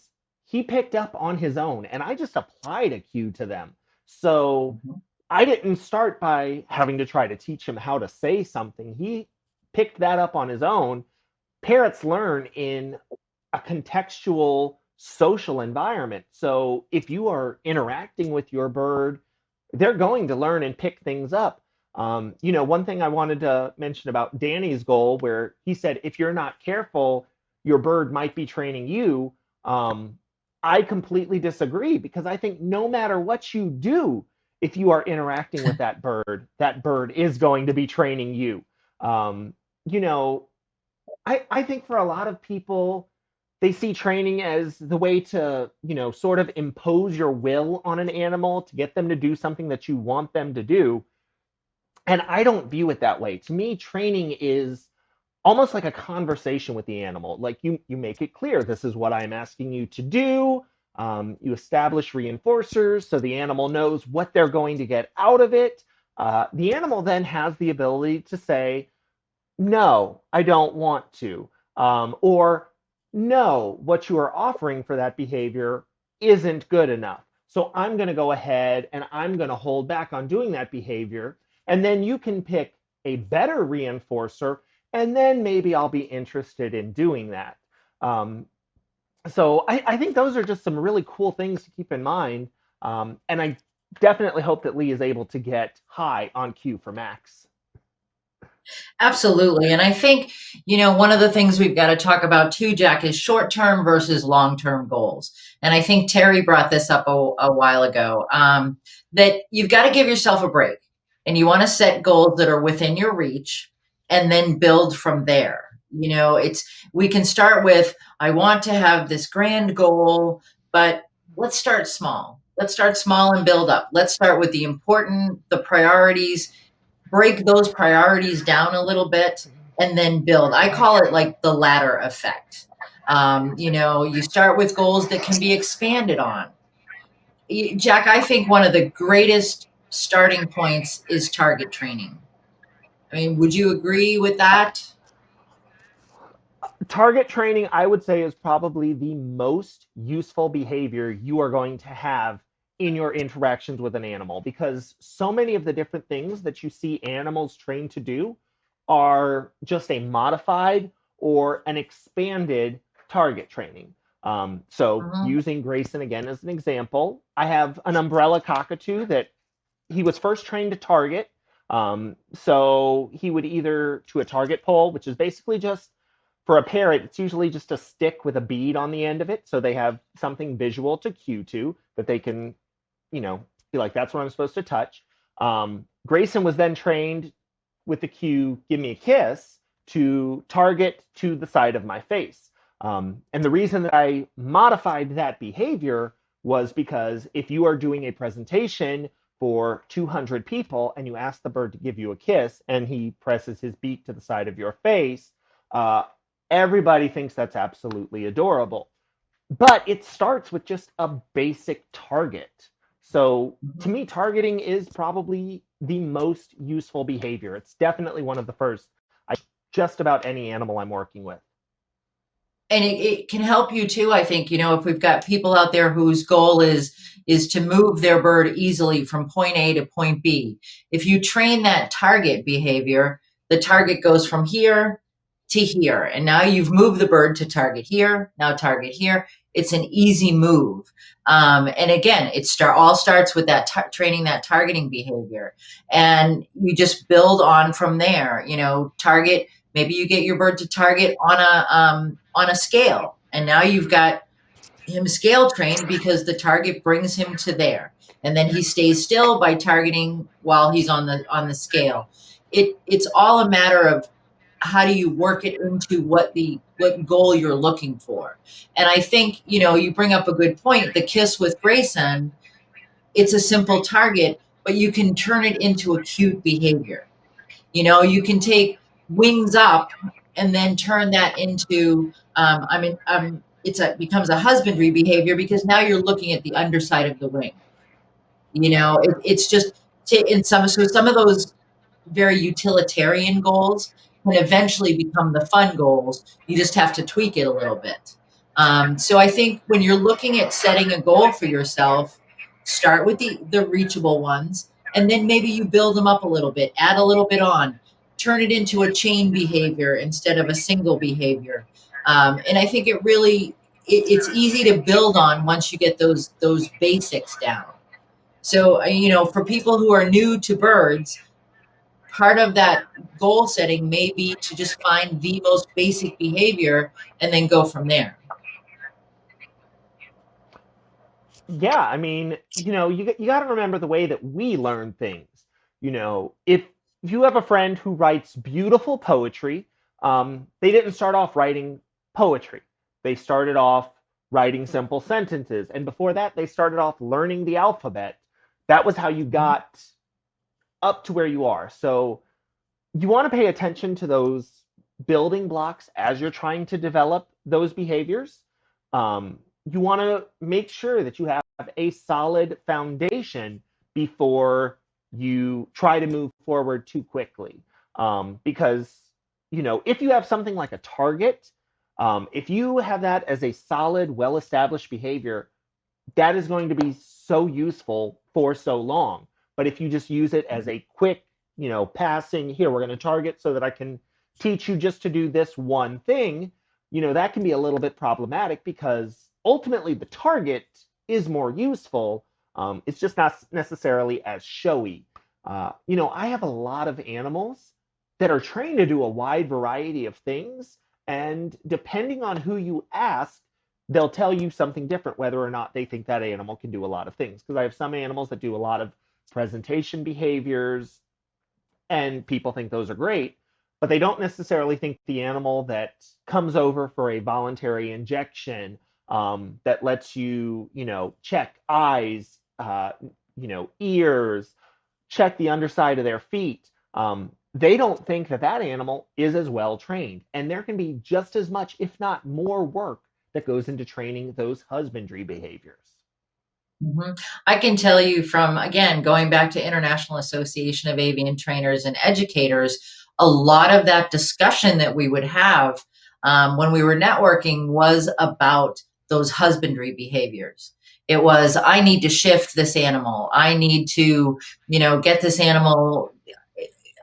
he picked up on his own, and I just applied a cue to them. So I didn't start by having to try to teach him how to say something. He picked that up on his own. Parrots learn in a contextual social environment. So if you are interacting with your bird, they're going to learn and pick things up. One thing I wanted to mention about Danny's goal, where he said, if you're not careful, your bird might be training you. I completely disagree because I think no matter what you do, if you are interacting with that bird is going to be training you. Um, you know, I think for a lot of people, they see training as the way to, sort of impose your will on an animal to get them to do something that you want them to do. And I don't view it that way. To me, training is almost like a conversation with the animal. Like you make it clear, this is what I'm asking you to do. You establish reinforcers so the animal knows what they're going to get out of it. The animal then has the ability to say, no, I don't want to. Or no, what you are offering for that behavior isn't good enough. So I'm going to go ahead and I'm going to hold back on doing that behavior. And then you can pick a better reinforcer, and then maybe I'll be interested in doing that. Um, so I think those are just some really cool things to keep in mind. And I definitely hope that Lee is able to get high on cue for Max. Absolutely. And I think, one of the things we've got to talk about too, Jack, is short-term versus long-term goals. And I think Terry brought this up a while ago, that you've got to give yourself a break and you want to set goals that are within your reach and then build from there. We can start with, I want to have this grand goal, but let's start small. Let's start small and build up. Let's start with the priorities, break those priorities down a little bit and then build. I call it like the ladder effect. You start with goals that can be expanded on. Jack, I think one of the greatest starting points is target training. I mean, would you agree with that? Target training, I would say, is probably the most useful behavior you are going to have in your interactions with an animal because so many of the different things that you see animals trained to do are just a modified or an expanded target training. So using Grayson again as an example, I have an umbrella cockatoo that he was first trained to target. So he would either to a target pole, which is basically just for a parrot, it's usually just a stick with a bead on the end of it. So they have something visual to cue to that they can, be like, that's what I'm supposed to touch. Grayson was then trained with the cue, give me a kiss, to target to the side of my face. And the reason that I modified that behavior was because if you are doing a presentation for 200 people and you ask the bird to give you a kiss and he presses his beak to the side of your face, everybody thinks that's absolutely adorable. but it starts with just a basic target. So to me, targeting is probably the most useful behavior. It's definitely one of the first. I just about any animal I'm working with. And it can help you too, I think, if we've got people out there whose goal is to move their bird easily from point A to point B. If you train that target behavior, the target goes from here to here. And now you've moved the bird to target here, now target here. It's an easy move. And again, all starts with that training that targeting behavior. And you just build on from there, target. Maybe you get your bird to target on a scale, and now you've got him scale trained because the target brings him to there, and then he stays still by targeting while he's on the scale. It's all a matter of how do you work it into what goal you're looking for. And I think you bring up a good point. The kiss with Grayson, it's a simple target, but you can turn it into a cute behavior. You can take wings up and then turn that into, becomes a husbandry behavior because now you're looking at the underside of the wing. It's just, so some of those very utilitarian goals can eventually become the fun goals. You just have to tweak it a little bit. So I think when you're looking at setting a goal for yourself, start with the reachable ones, and then maybe you build them up a little bit, add a little bit on, turn it into a chain behavior instead of a single behavior. And I think it's easy to build on once you get those basics down. So, for people who are new to birds, part of that goal setting may be to just find the most basic behavior and then go from there. Yeah, I mean, you got to remember the way that we learn things. If you have a friend who writes beautiful poetry, they didn't start off writing poetry. They started off writing simple sentences. And before that, they started off learning the alphabet. That was how you got up to where you are. So you want to pay attention to those building blocks as you're trying to develop those behaviors. You want to make sure that you have a solid foundation before you try to move forward too quickly. Because, if you have something like a target, if you have that as a solid, well-established behavior, that is going to be so useful for so long. But if you just use it as a quick, passing, here, we're going to target so that I can teach you just to do this one thing, that can be a little bit problematic because ultimately the target is more useful. It's just not necessarily as showy. I have a lot of animals that are trained to do a wide variety of things. And depending on who you ask, they'll tell you something different, whether or not they think that animal can do a lot of things. Because I have some animals that do a lot of presentation behaviors, and people think those are great, but they don't necessarily think the animal that comes over for a voluntary injection, that lets you, check eyes, ears, check the underside of their feet. They don't think that animal is as well trained. And there can be just as much, if not more, work that goes into training those husbandry behaviors. Mm-hmm. I can tell you from, again, going back to International Association of Avian Trainers and Educators, a lot of that discussion that we would have when we were networking was about those husbandry behaviors. It was, I need to shift this animal. I need to, get this animal.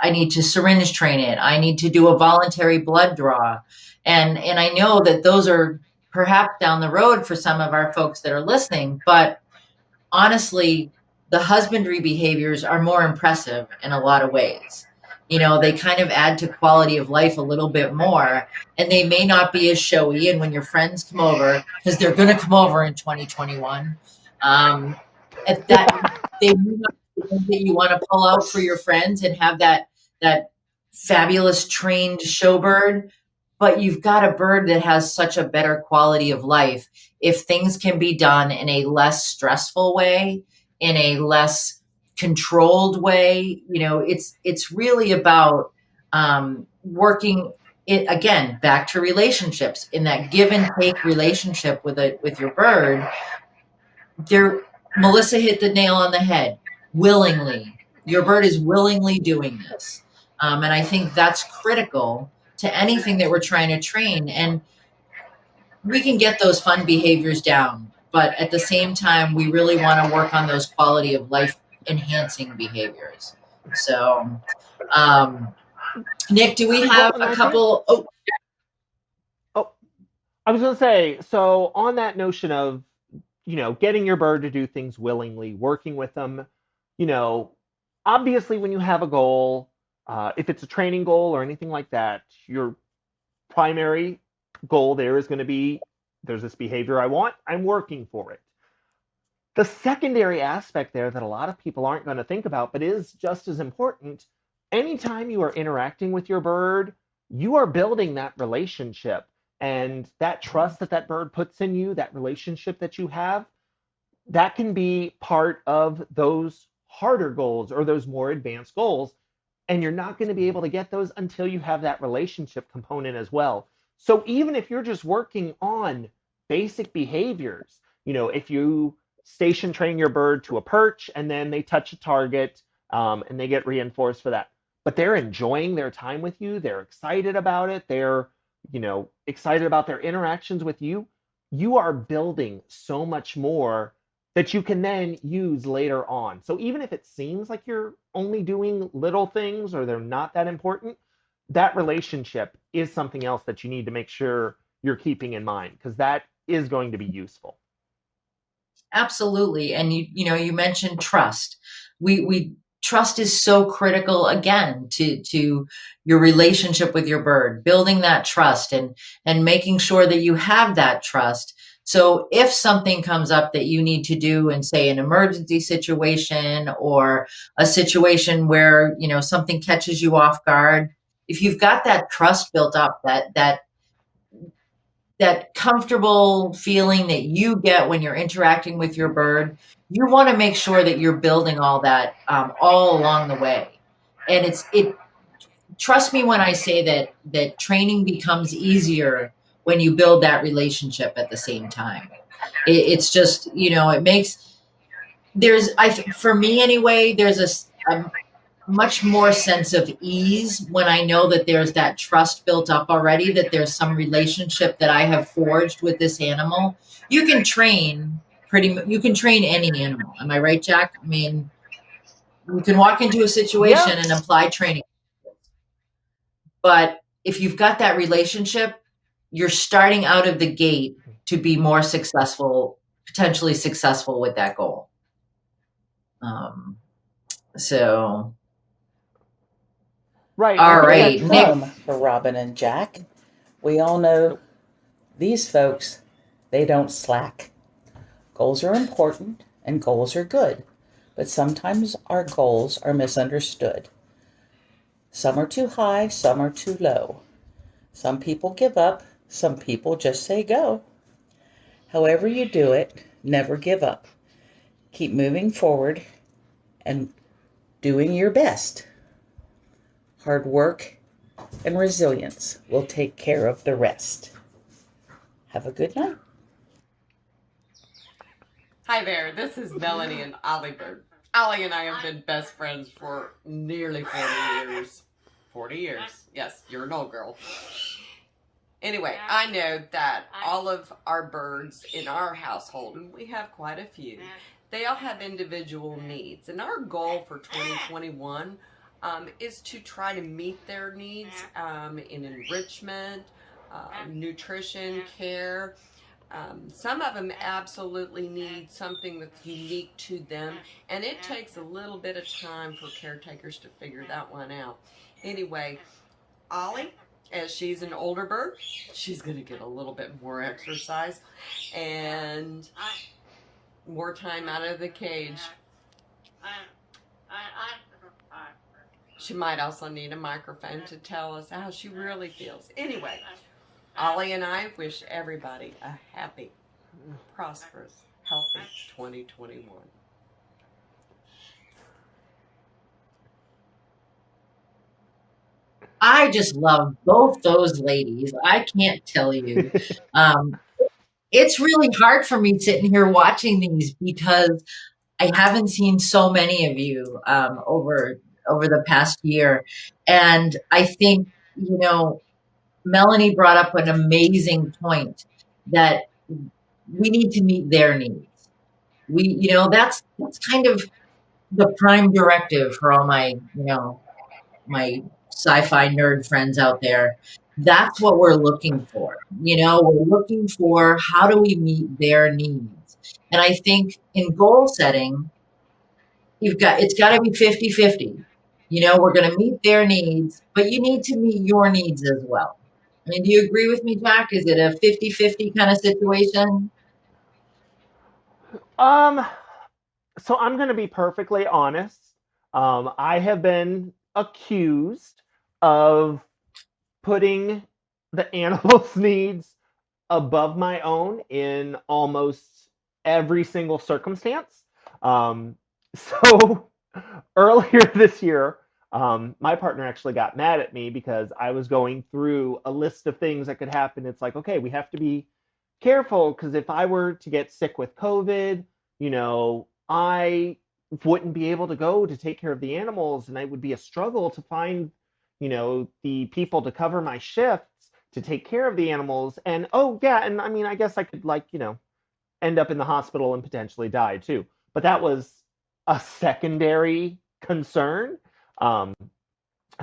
I need to syringe train it. I need to do a voluntary blood draw. And I know that those are perhaps down the road for some of our folks that are listening, but honestly, the husbandry behaviors are more impressive in a lot of ways. They kind of add to quality of life a little bit more, and they may not be as showy. And when your friends come over, because they're going to come over in 2021, at that they may not be things that you want to pull out for your friends and have that fabulous trained showbird, but you've got a bird that has such a better quality of life if things can be done in a less stressful way, in a less controlled way. It's really about working it, again, back to relationships, in that give and take relationship with your bird, Melissa hit the nail on the head. Willingly, your bird is willingly doing this, and I think that's critical to anything that we're trying to train. And we can get those fun behaviors down, but at the same time, we really want to work on those quality of life enhancing behaviors. So, Nick, do we have Well, and a I think, couple? Oh, oh, I was going to say, so on that notion of, getting your bird to do things willingly, working with them, you know, obviously when you have a goal, if it's a training goal or anything like that, your primary goal there is going to be, there's this behavior I want, I'm working for it. The secondary aspect there that a lot of people aren't going to think about, but is just as important, anytime you are interacting with your bird, you are building that relationship. And that trust that that bird puts in you, that relationship that you have, that can be part of those harder goals or those more advanced goals. And you're not going to be able to get those until you have that relationship component as well. So even if you're just working on basic behaviors, if you station train your bird to a perch and then they touch a target, and they get reinforced for that, but they're enjoying their time with you, they're excited about it, they're excited about their interactions with you, you are building so much more that you can then use later on. So even if it seems like you're only doing little things or they're not that important, that relationship is something else that you need to make sure you're keeping in mind, because that is going to be useful. absolutely. And you mentioned trust. We trust is so critical, again, to your relationship with your bird, building that trust and making sure that you have that trust. So if something comes up that you need to do in, say, an emergency situation or a situation where, something catches you off guard, if you've got that trust built up, that comfortable feeling that you get when you're interacting with your bird, you want to make sure that you're building all that, all along the way. And trust me when I say that training becomes easier when you build that relationship at the same time. It's just, it makes, for me anyway, there's a much more sense of ease when I know that there's that trust built up already, that there's some relationship that I have forged with this animal. You can train you can train any animal. Am I right, Jack? I mean, you can walk into a situation Yeah. and apply training. But if you've got that relationship, you're starting out of the gate to be more successful, potentially successful with that goal. So Right. all I think right, that Nick. trust. For Robin and Jack. We all know Nope. these folks, they don't slack. Goals are important and goals are good, but sometimes our goals are misunderstood. Some are too high, some are too low. Some people give up, some people just say go. However you do it, never give up. Keep moving forward and doing your best. Hard work and resilience will take care of the rest. Have a good night. Hi there, this is Melanie and Ollie Bird. Ollie and I have been best friends for nearly 40 years. 40 years. Yes, you're an old girl. Anyway, I know that all of our birds in our household, and we have quite a few, they all have individual needs. And our goal for 2021 is to try to meet their needs in enrichment, nutrition, care. Some of them absolutely need something that's unique to them, and it takes a little bit of time for caretakers to figure that one out. Anyway, Ollie, as she's an older bird, she's going to get a little bit more exercise and more time out of the cage. She might also need a microphone to tell us how she really feels. Anyway, Ollie and I wish everybody a happy, prosperous, healthy 2021. I just love both those ladies. I can't tell you. Um, it's really hard for me sitting here watching these because I haven't seen so many of you over the past year, and I think Melanie brought up an amazing point that we need to meet their needs. That's kind of the prime directive for all my sci-fi nerd friends out there. That's what we're looking for. We're looking for how do we meet their needs. And I think in goal setting, it's got to be 50-50. We're going to meet their needs, but you need to meet your needs as well. I mean, do you agree with me, Jack? Is it a 50-50 kind of situation? So I'm going to be perfectly honest. I have been accused of putting the animal's needs above my own in almost every single circumstance. So earlier this year, my partner actually got mad at me because I was going through a list of things that could happen. It's like, okay, we have to be careful because if I were to get sick with COVID, I wouldn't be able to go to take care of the animals, and it would be a struggle to find, the people to cover my shifts to take care of the animals. And oh yeah, and I mean, I guess I could end up in the hospital and potentially die too. But that was a secondary concern.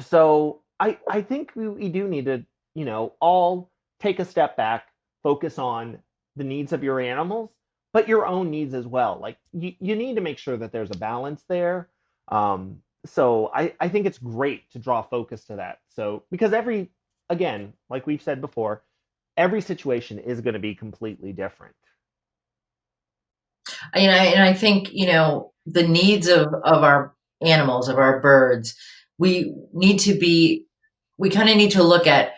So I think we do need to, all take a step back, focus on the needs of your animals, but your own needs as well. Like you need to make sure that there's a balance there. So I think it's great to draw focus to that. So because again, like we've said before, every situation is going to be completely different. And I think, the needs of our animals, of our birds, we kind of need to look at,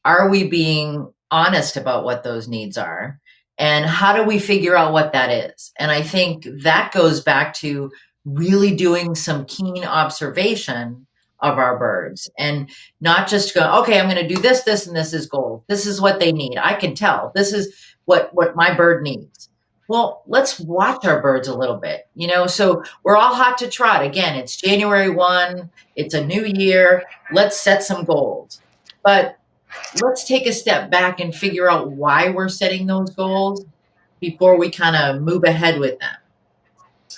are we being honest about what those needs are? And how do we figure out what that is? And I think that goes back to really doing some keen observation of our birds and not just go, okay, I'm going to do this, this, and this is gold. This is what they need. I can tell. This is what my bird needs. Well, let's watch our birds a little bit, so we're all hot to trot. Again, it's January 1, it's a new year. Let's set some goals. But let's take a step back and figure out why we're setting those goals before we kind of move ahead with them.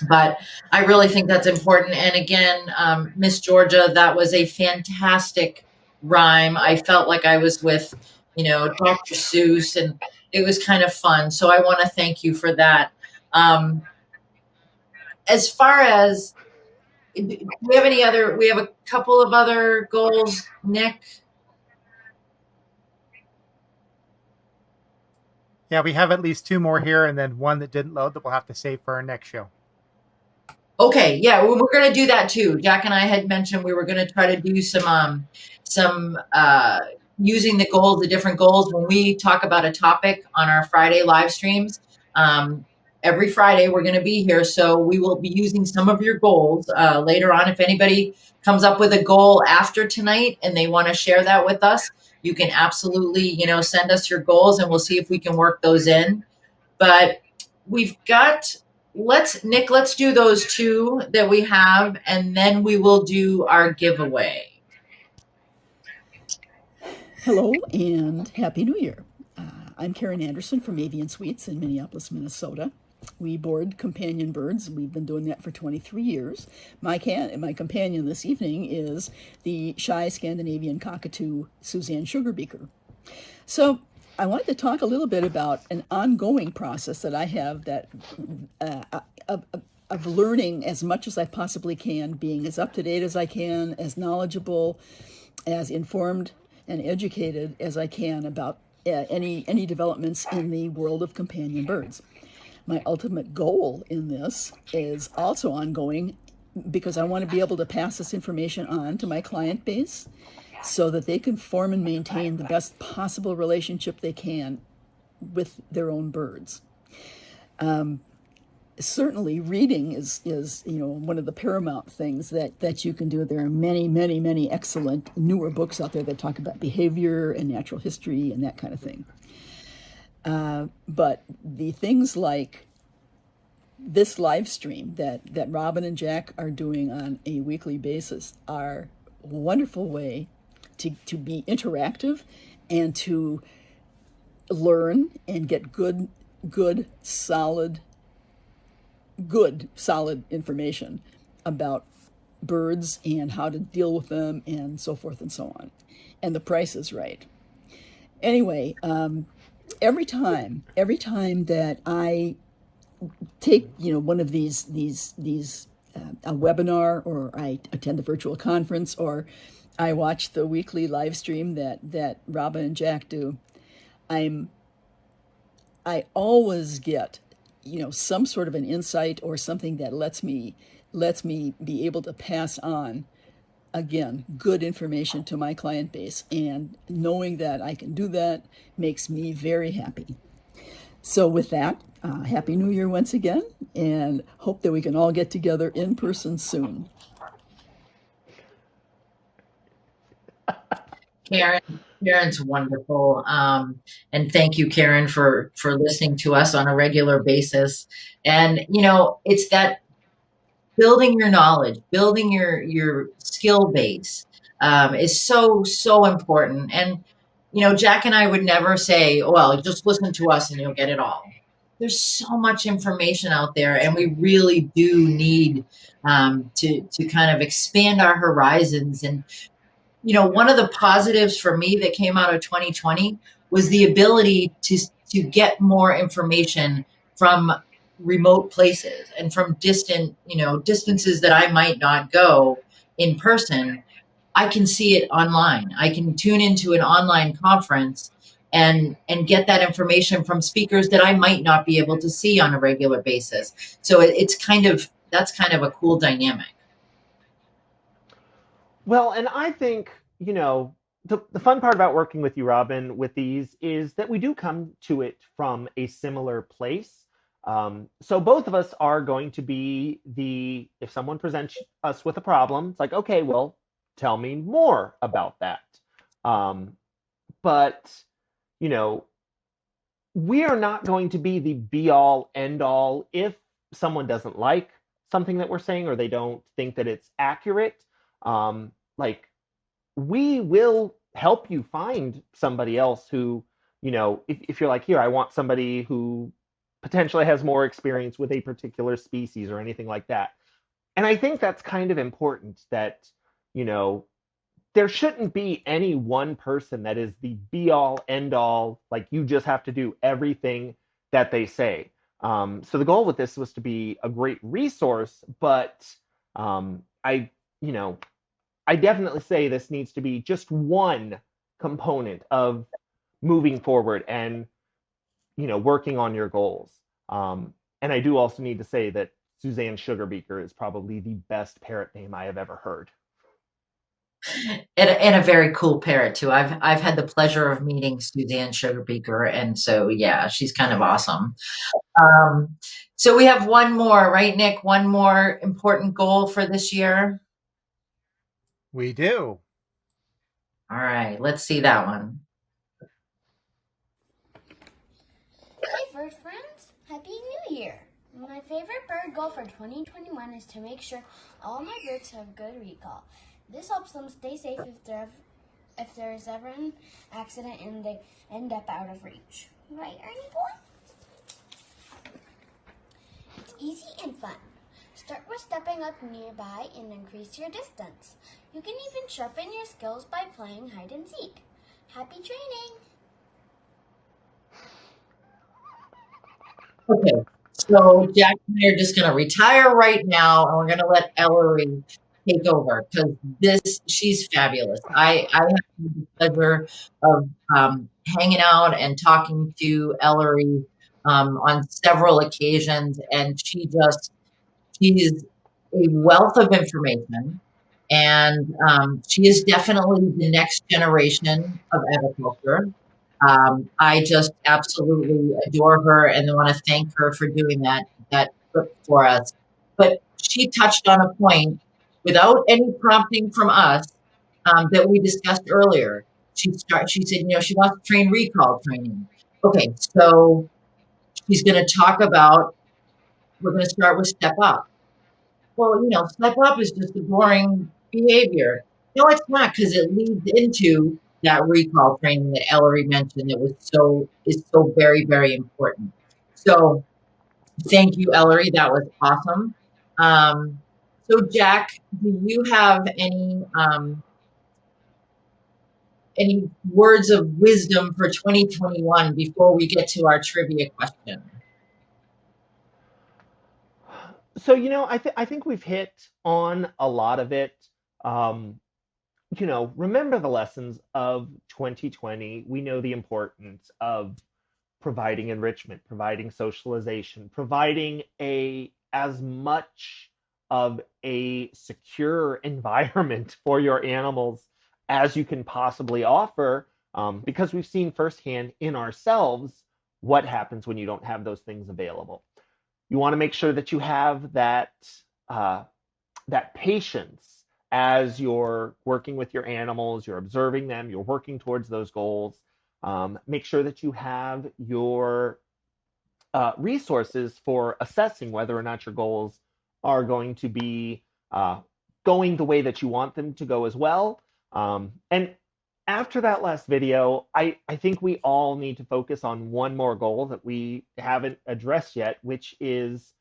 But I really think that's important. And again, Miss Georgia, that was a fantastic rhyme. I felt like I was with, Dr. Seuss, and it was kind of fun. So I want to thank you for that. As far as, do we have we have a couple of other goals, Nick? Yeah, we have at least 2 more here, and then one that didn't load that we'll have to save for our next show. Okay, yeah, we're going to do that too. Jack and I had mentioned we were going to try to do some using the different goals when we talk about a topic on our Friday live streams. Every Friday we're going to be here, so we will be using some of your goals later on. If anybody comes up with a goal after tonight and they want to share that with us, you can absolutely, send us your goals and we'll see if we can work those in. But we've got, let's do those 2 that we have, and then we will do our giveaway. Hello and Happy New Year. I'm Karen Anderson from Avian Suites in Minneapolis, Minnesota. We board companion birds. We've been doing that for 23 years. My companion this evening is the shy Scandinavian cockatoo, Suzanne Sugarbeaker. So I wanted to talk a little bit about an ongoing process that I have that of learning as much as I possibly can, being as up to date as I can, as knowledgeable, as informed and educated as I can about any developments in the world of companion birds. My ultimate goal in this is also ongoing because I want to be able to pass this information on to my client base so that they can form and maintain the best possible relationship they can with their own birds. certainly reading is one of the paramount things that you can do. There are many excellent newer books out there that talk about behavior and natural history and that kind of thing. But the things like this live stream that Robin and Jack are doing on a weekly basis are a wonderful way to be interactive and to learn and get good solid information about birds and how to deal with them and so forth and so on. And the price is right. Anyway, every time that I take one of these a webinar, or I attend a virtual conference, or I watch the weekly live stream that Robin and Jack do, I always get some sort of an insight or something that lets me be able to pass on, again, good information to my client base. And knowing that I can do that makes me very happy. So with that, Happy New Year once again, and hope that we can all get together in person soon. Karen's wonderful. And thank you, Karen, for listening to us on a regular basis. And, it's that building your knowledge, building your skill base is so important. And, Jack and I would never say, well, just listen to us and you'll get it all. There's so much information out there, and we really do need to kind of expand our horizons. And one of the positives for me that came out of 2020 was the ability to get more information from remote places and from distances that I might not go in person. I can see it online. I can tune into an online conference and get that information from speakers that I might not be able to see on a regular basis. So that's kind of a cool dynamic. Well, and I think, the fun part about working with you, Robin, with these is that we do come to it from a similar place. So both of us are going to be if someone presents us with a problem, it's like, okay, well, tell me more about that. But, we are not going to be the be all end all if someone doesn't like something that we're saying, or they don't think that it's accurate. We will help you find somebody else who, if you're like, here, I want somebody who potentially has more experience with a particular species or anything like that. And I think that's kind of important, that, there shouldn't be any one person that is the be all end all, like you just have to do everything that they say. So the goal with this was to be a great resource, but I definitely say this needs to be just one component of moving forward and, working on your goals. And I do also need to say that Suzanne Sugarbeaker is probably the best parrot name I have ever heard. And a very cool parrot too. I've had the pleasure of meeting Suzanne Sugarbeaker, and so yeah, she's kind of awesome. So we have one more, right, Nick? One more important goal for this year. We do. All right, let's see that one. Hey, bird friends! Happy New Year! My favorite bird goal for 2021 is to make sure all my birds have good recall. This helps them stay safe if there is ever an accident and they end up out of reach. Right, Ernie boy? It's easy and fun. Start with stepping up nearby and increase your distance. You can even sharpen your skills by playing hide and seek. Happy training! Okay, so Jack and I are just going to retire right now, and we're going to let Ellery take over, because she's fabulous. I have the pleasure of hanging out and talking to Ellery on several occasions, and she's a wealth of information, and she is definitely the next generation of aviculture. I just absolutely adore her and want to thank her for doing that for us. But she touched on a point without any prompting from us that we discussed earlier. She said, you know, she wants to train recall training. Okay, so she's going to talk about, we're going to start with step up. Well, you know, step up is just a boring behavior. No, it's not, because it leads into that recall training that Ellery mentioned that is so very, very important. So thank you, Ellery. That was awesome. So Jack, do you have any words of wisdom for 2021 before we get to our trivia question? So, you know, I think we've hit on a lot of it. Um, you know, remember the lessons of 2020. We know the importance of providing enrichment, providing socialization, providing a as much of a secure environment for your animals as you can possibly offer, because we've seen firsthand in ourselves what happens when you don't have those things available. You want to make sure that you have uh, that patience as you're working with your animals, you're observing them, you're working towards those goals. Make sure that you have your resources for assessing whether or not your goals are going to be going the way that you want them to go as well. And after that last video, I think we all need to focus on one more goal that we haven't addressed yet, which is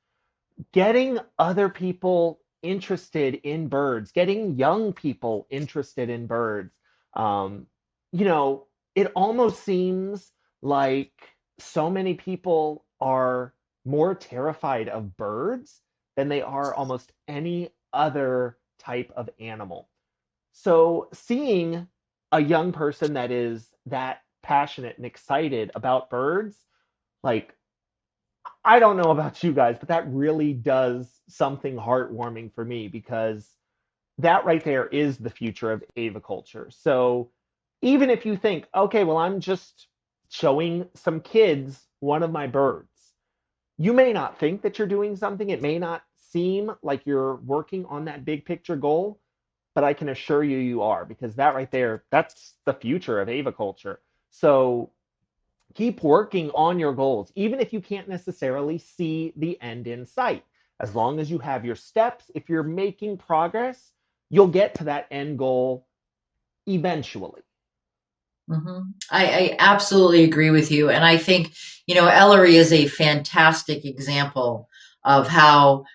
getting other people interested in birds, getting young people interested in birds. Um, you know, it almost seems like so many people are more terrified of birds than they are almost any other type of animal. So seeing a young person that is that passionate and excited about birds, like, I don't know about you guys, but that really does something heartwarming for me, because that right there is the future of aviculture. So even if you think, okay, well, I'm just showing some kids one of my birds, you may not think that you're doing something. It may not seem like you're working on that big picture goal, but I can assure you you are, because that right there, that's the future of aviculture. So keep working on your goals, even if you can't necessarily see the end in sight. As long as you have your steps, if you're making progress, you'll get to that end goal eventually. I absolutely agree with you. And I think, you know, Ellery is a fantastic example of how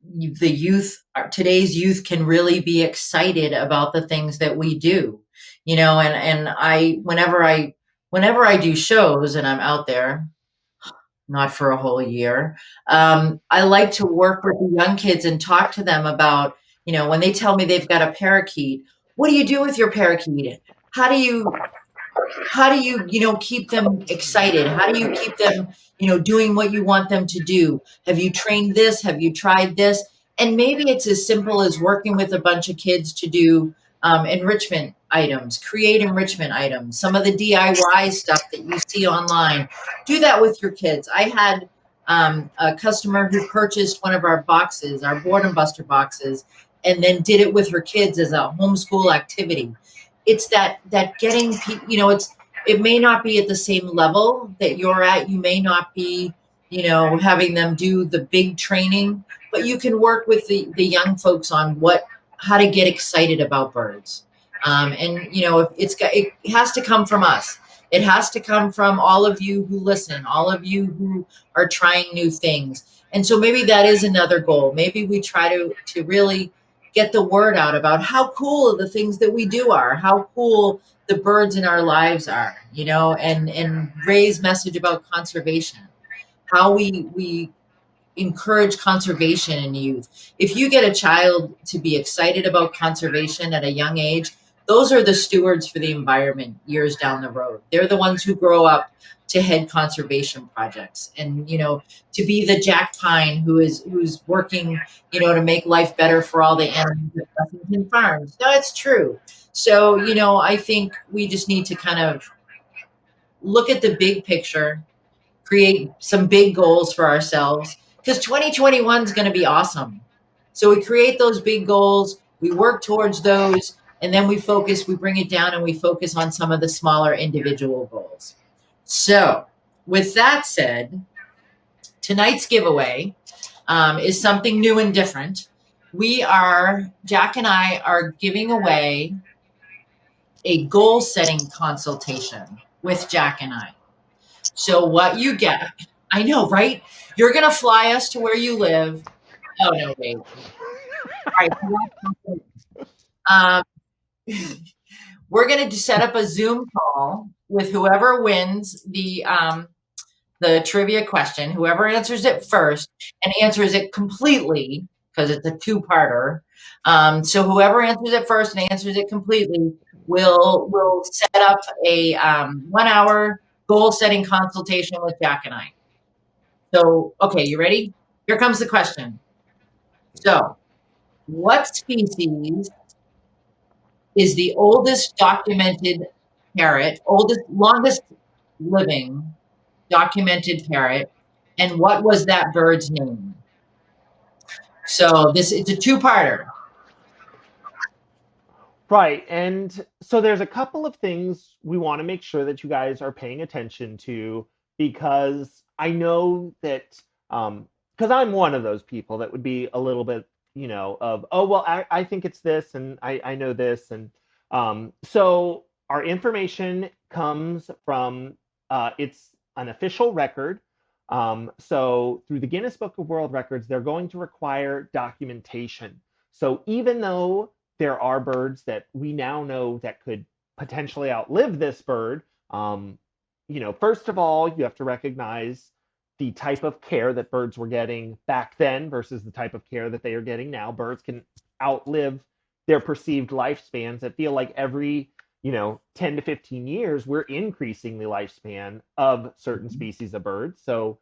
the youth, today's youth, can really be excited about the things that we do, you know, and whenever I do shows and I'm out there, not for a whole year, I like to work with the young kids and talk to them about, you know, when they tell me they've got a parakeet, what do you do with your parakeet? How do you you know, keep them excited? How do you keep them, you know, doing what you want them to do? Have you trained this? Have you tried this? And maybe it's as simple as working with a bunch of kids to do enrichment items, create enrichment items, some of the DIY stuff that you see online. Do that with your kids. I had a customer who purchased one of our boxes, our Boredom Buster boxes, and then did it with her kids as a homeschool activity. It's that getting you know, it may not be at the same level that you're at. You may not be, you know, having them do the big training, but you can work with the young folks on how to get excited about birds. And you know, it has to come from us. It has to come from all of you who listen, all of you who are trying new things. And so maybe that is another goal. Maybe we try to really get the word out about how cool the things that we do are, how cool the birds in our lives are, you know, and raise message about conservation, how we encourage conservation in youth. If you get a child to be excited about conservation at a young age, those are the stewards for the environment years down the road. They're the ones who grow up to head conservation projects, and you know, to be the Jack Pine who's working, you know, to make life better for all the animals at Lexington Farms. No, it's true. So you know, I think we just need to kind of look at the big picture, create some big goals for ourselves, because 2021 is going to be awesome. So we create those big goals, we work towards those, and then we bring it down and we focus on some of the smaller individual goals. So with that said, tonight's giveaway is something new and different. Jack and I are giving away a goal setting consultation with Jack and I. So what you get, I know, right? You're going to fly us to where you live. Oh, no, wait. All right. We're going to set up a Zoom call with whoever wins the trivia question, whoever answers it first and answers it completely, because it's a two-parter. So whoever answers it first and answers it completely will set up a 1-hour goal-setting consultation with Jack and I. So, okay, you ready? Here comes the question. So, what species is the oldest documented parrot, longest living documented parrot, and what was that bird's name? So it's a two-parter. Right. And so there's a couple of things we want to make sure that you guys are paying attention to, because I know that, because I'm one of those people that would be a little bit, of, oh, well, I think it's this and I know this. And so our information comes from, it's an official record. So through the Guinness Book of World Records, they're going to require documentation. So even though there are birds that we now know that could potentially outlive this bird, first of all, you have to recognize the type of care that birds were getting back then versus the type of care that they are getting now. Birds can outlive their perceived lifespans. I feel like every 10 to 15 years, we're increasing the lifespan of certain species of birds. So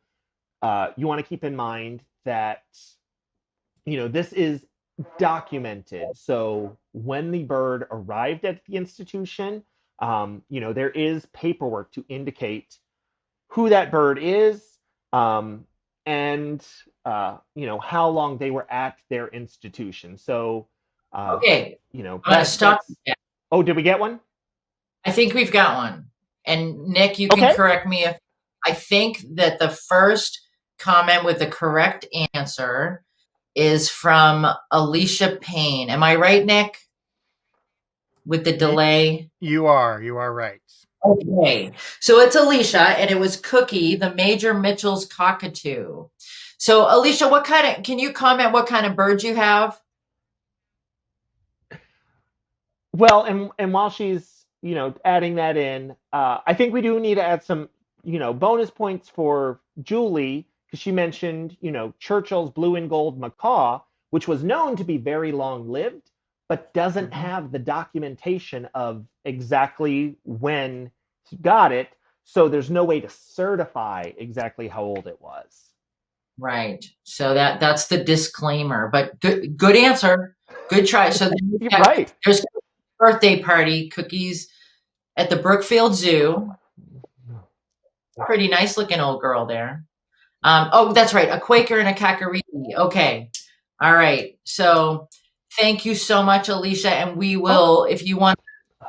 you want to keep in mind that, this is documented. So when the bird arrived at the institution, there is paperwork to indicate who that bird is, and how long they were at their institution. So, okay, I'm gonna stop. Oh, did we get one? I think we've got one. And Nick, you can correct me if I think that the first comment with the correct answer is from Alicia Payne. Am I right, Nick? With the delay? You are right. Okay. So it's Alicia, and it was Cookie, the Major Mitchell's cockatoo. So Alicia, can you comment what kind of bird you have? Well, and while she's, adding that in, I think we do need to add some, bonus points for Julie, because she mentioned, Churchill's blue and gold macaw, which was known to be very long-lived, but doesn't have the documentation of exactly when he got it. So there's no way to certify exactly how old it was. Right. So that's the disclaimer, but good answer. Good try. So then right. There's a birthday party, Cookies at the Brookfield Zoo. Pretty nice looking old girl there. Oh, that's right. A Quaker and a Kakariki. Okay. All right. So thank you so much, Alicia. And we will, if you want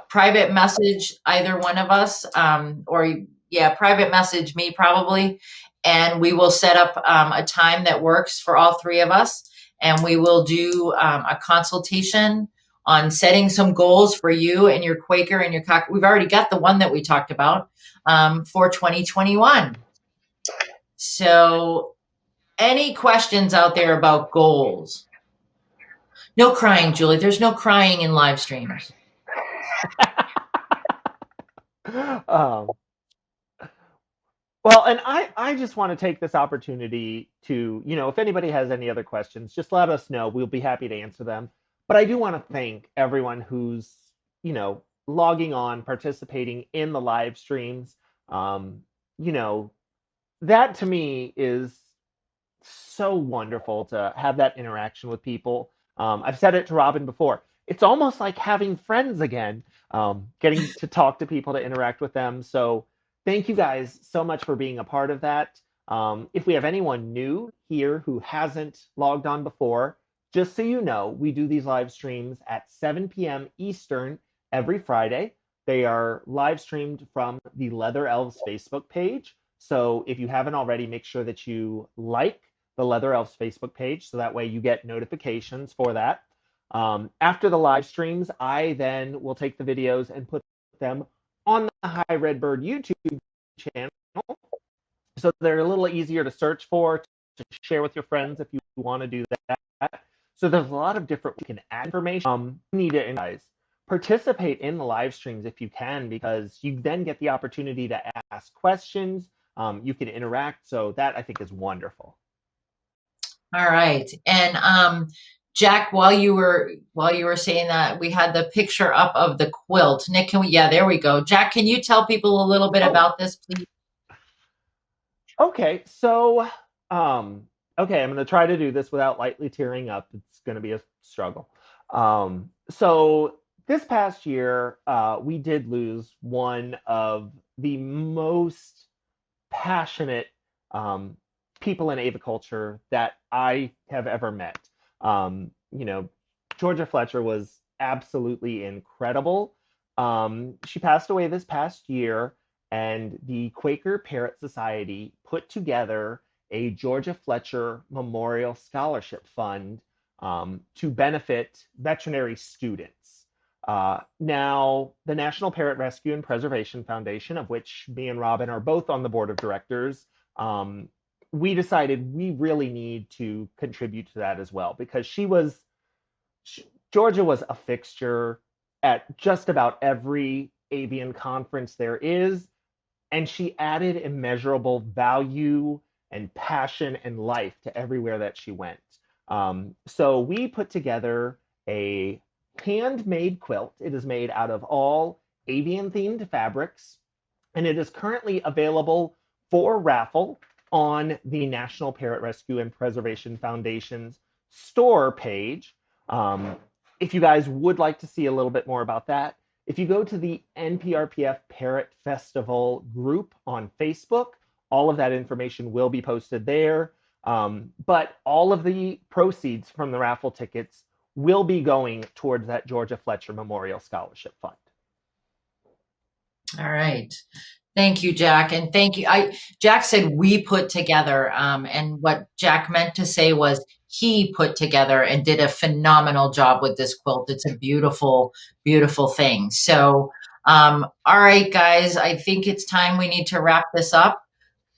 private message either one of us, private message me probably. And we will set up a time that works for all three of us. And we will do a consultation on setting some goals for you and your Quaker and your Cocker. We've already got the one that we talked about for 2021. So any questions out there about goals? No crying, Julie. There's no crying in live streams. Well, and I just want to take this opportunity to, if anybody has any other questions, just let us know. We'll be happy to answer them. But I do want to thank everyone who's, logging on, participating in the live streams. That to me is so wonderful to have that interaction with people. I've said it to Robin before. It's almost like having friends again, getting to talk to people, to interact with them. So thank you guys so much for being a part of that. If we have anyone new here who hasn't logged on before, just so you know, we do these live streams at 7 p.m. Eastern every Friday. They are live streamed from the Leather Elves Facebook page. So if you haven't already, make sure that you like the Leather Elves Facebook page so that way you get notifications for that. After the live streams, I then will take the videos and put them on the High Red Bird YouTube channel. So they're a little easier to search for, to share with your friends if you want to do that. So there's a lot of different, you can add information. You need to, guys, participate in the live streams if you can, because you then get the opportunity to ask questions. You can interact. So that I think is wonderful. All right. And Jack, while you were saying that, we had the picture up of the quilt. Nick, can we, yeah, there we go. Jack, can you tell people a little bit about this, please? Okay, so okay, I'm going to try to do this without lightly tearing up. It's going to be a struggle. So this past year, we did lose one of the most passionate people in aviculture that I have ever met. You know, Georgia Fletcher was absolutely incredible. She passed away this past year, and the Quaker Parrot Society put together a Georgia Fletcher Memorial Scholarship Fund to benefit veterinary students. Now, the National Parrot Rescue and Preservation Foundation, of which me and Robin are both on the board of directors, we decided we really need to contribute to that as well, because Georgia was a fixture at just about every avian conference there is, and she added immeasurable value and passion and life to everywhere that she went. So we put together a handmade quilt. It is made out of all avian-themed fabrics, and it is currently available for raffle on the National Parrot Rescue and Preservation Foundation's store page. If you guys would like to see a little bit more about that, if you go to the NPRPF Parrot Festival group on Facebook, all of that information will be posted there. But all of the proceeds from the raffle tickets will be going towards that Georgia Fletcher Memorial Scholarship Fund. All right. Thank you, Jack. And thank you. Jack said we put together, and what Jack meant to say was he put together and did a phenomenal job with this quilt. It's a beautiful, beautiful thing. So, all right, guys, I think it's time we need to wrap this up.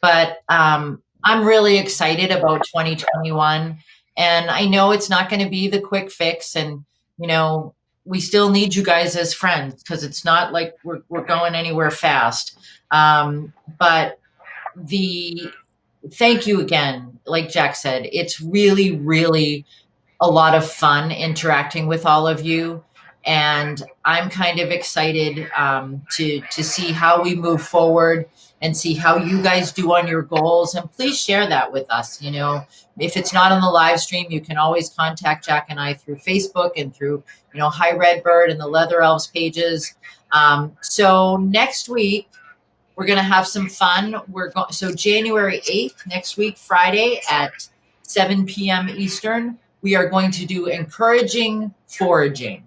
But I'm really excited about 2021. And I know it's not going to be the quick fix. And, you know, we still need you guys as friends, because it's not like we're going anywhere fast. But thank you again. Like Jack said, it's really, really a lot of fun interacting with all of you. And I'm kind of excited to see how we move forward and see how you guys do on your goals. And please share that with us. You know, if it's not on the live stream, you can always contact Jack and I through Facebook and through, you know, High Red Bird and the Leather Elves pages. So next week, we're going to have some fun. So January 8th, next week, Friday at 7 p.m. Eastern, we are going to do encouraging foraging.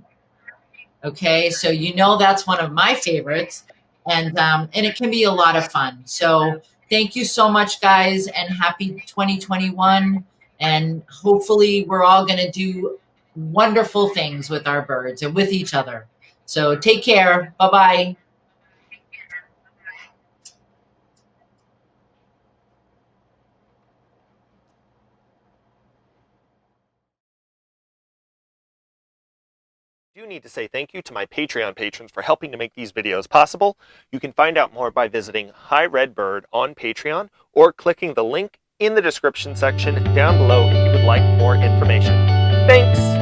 Okay, so you know that's one of my favorites, and it can be a lot of fun. So thank you so much, guys, and happy 2021. And hopefully we're all going to do wonderful things with our birds and with each other. So take care. Bye-bye. I do need to say thank you to my Patreon patrons for helping to make these videos possible. You can find out more by visiting High Red Bird on Patreon or clicking the link in the description section down below if you would like more information. Thanks!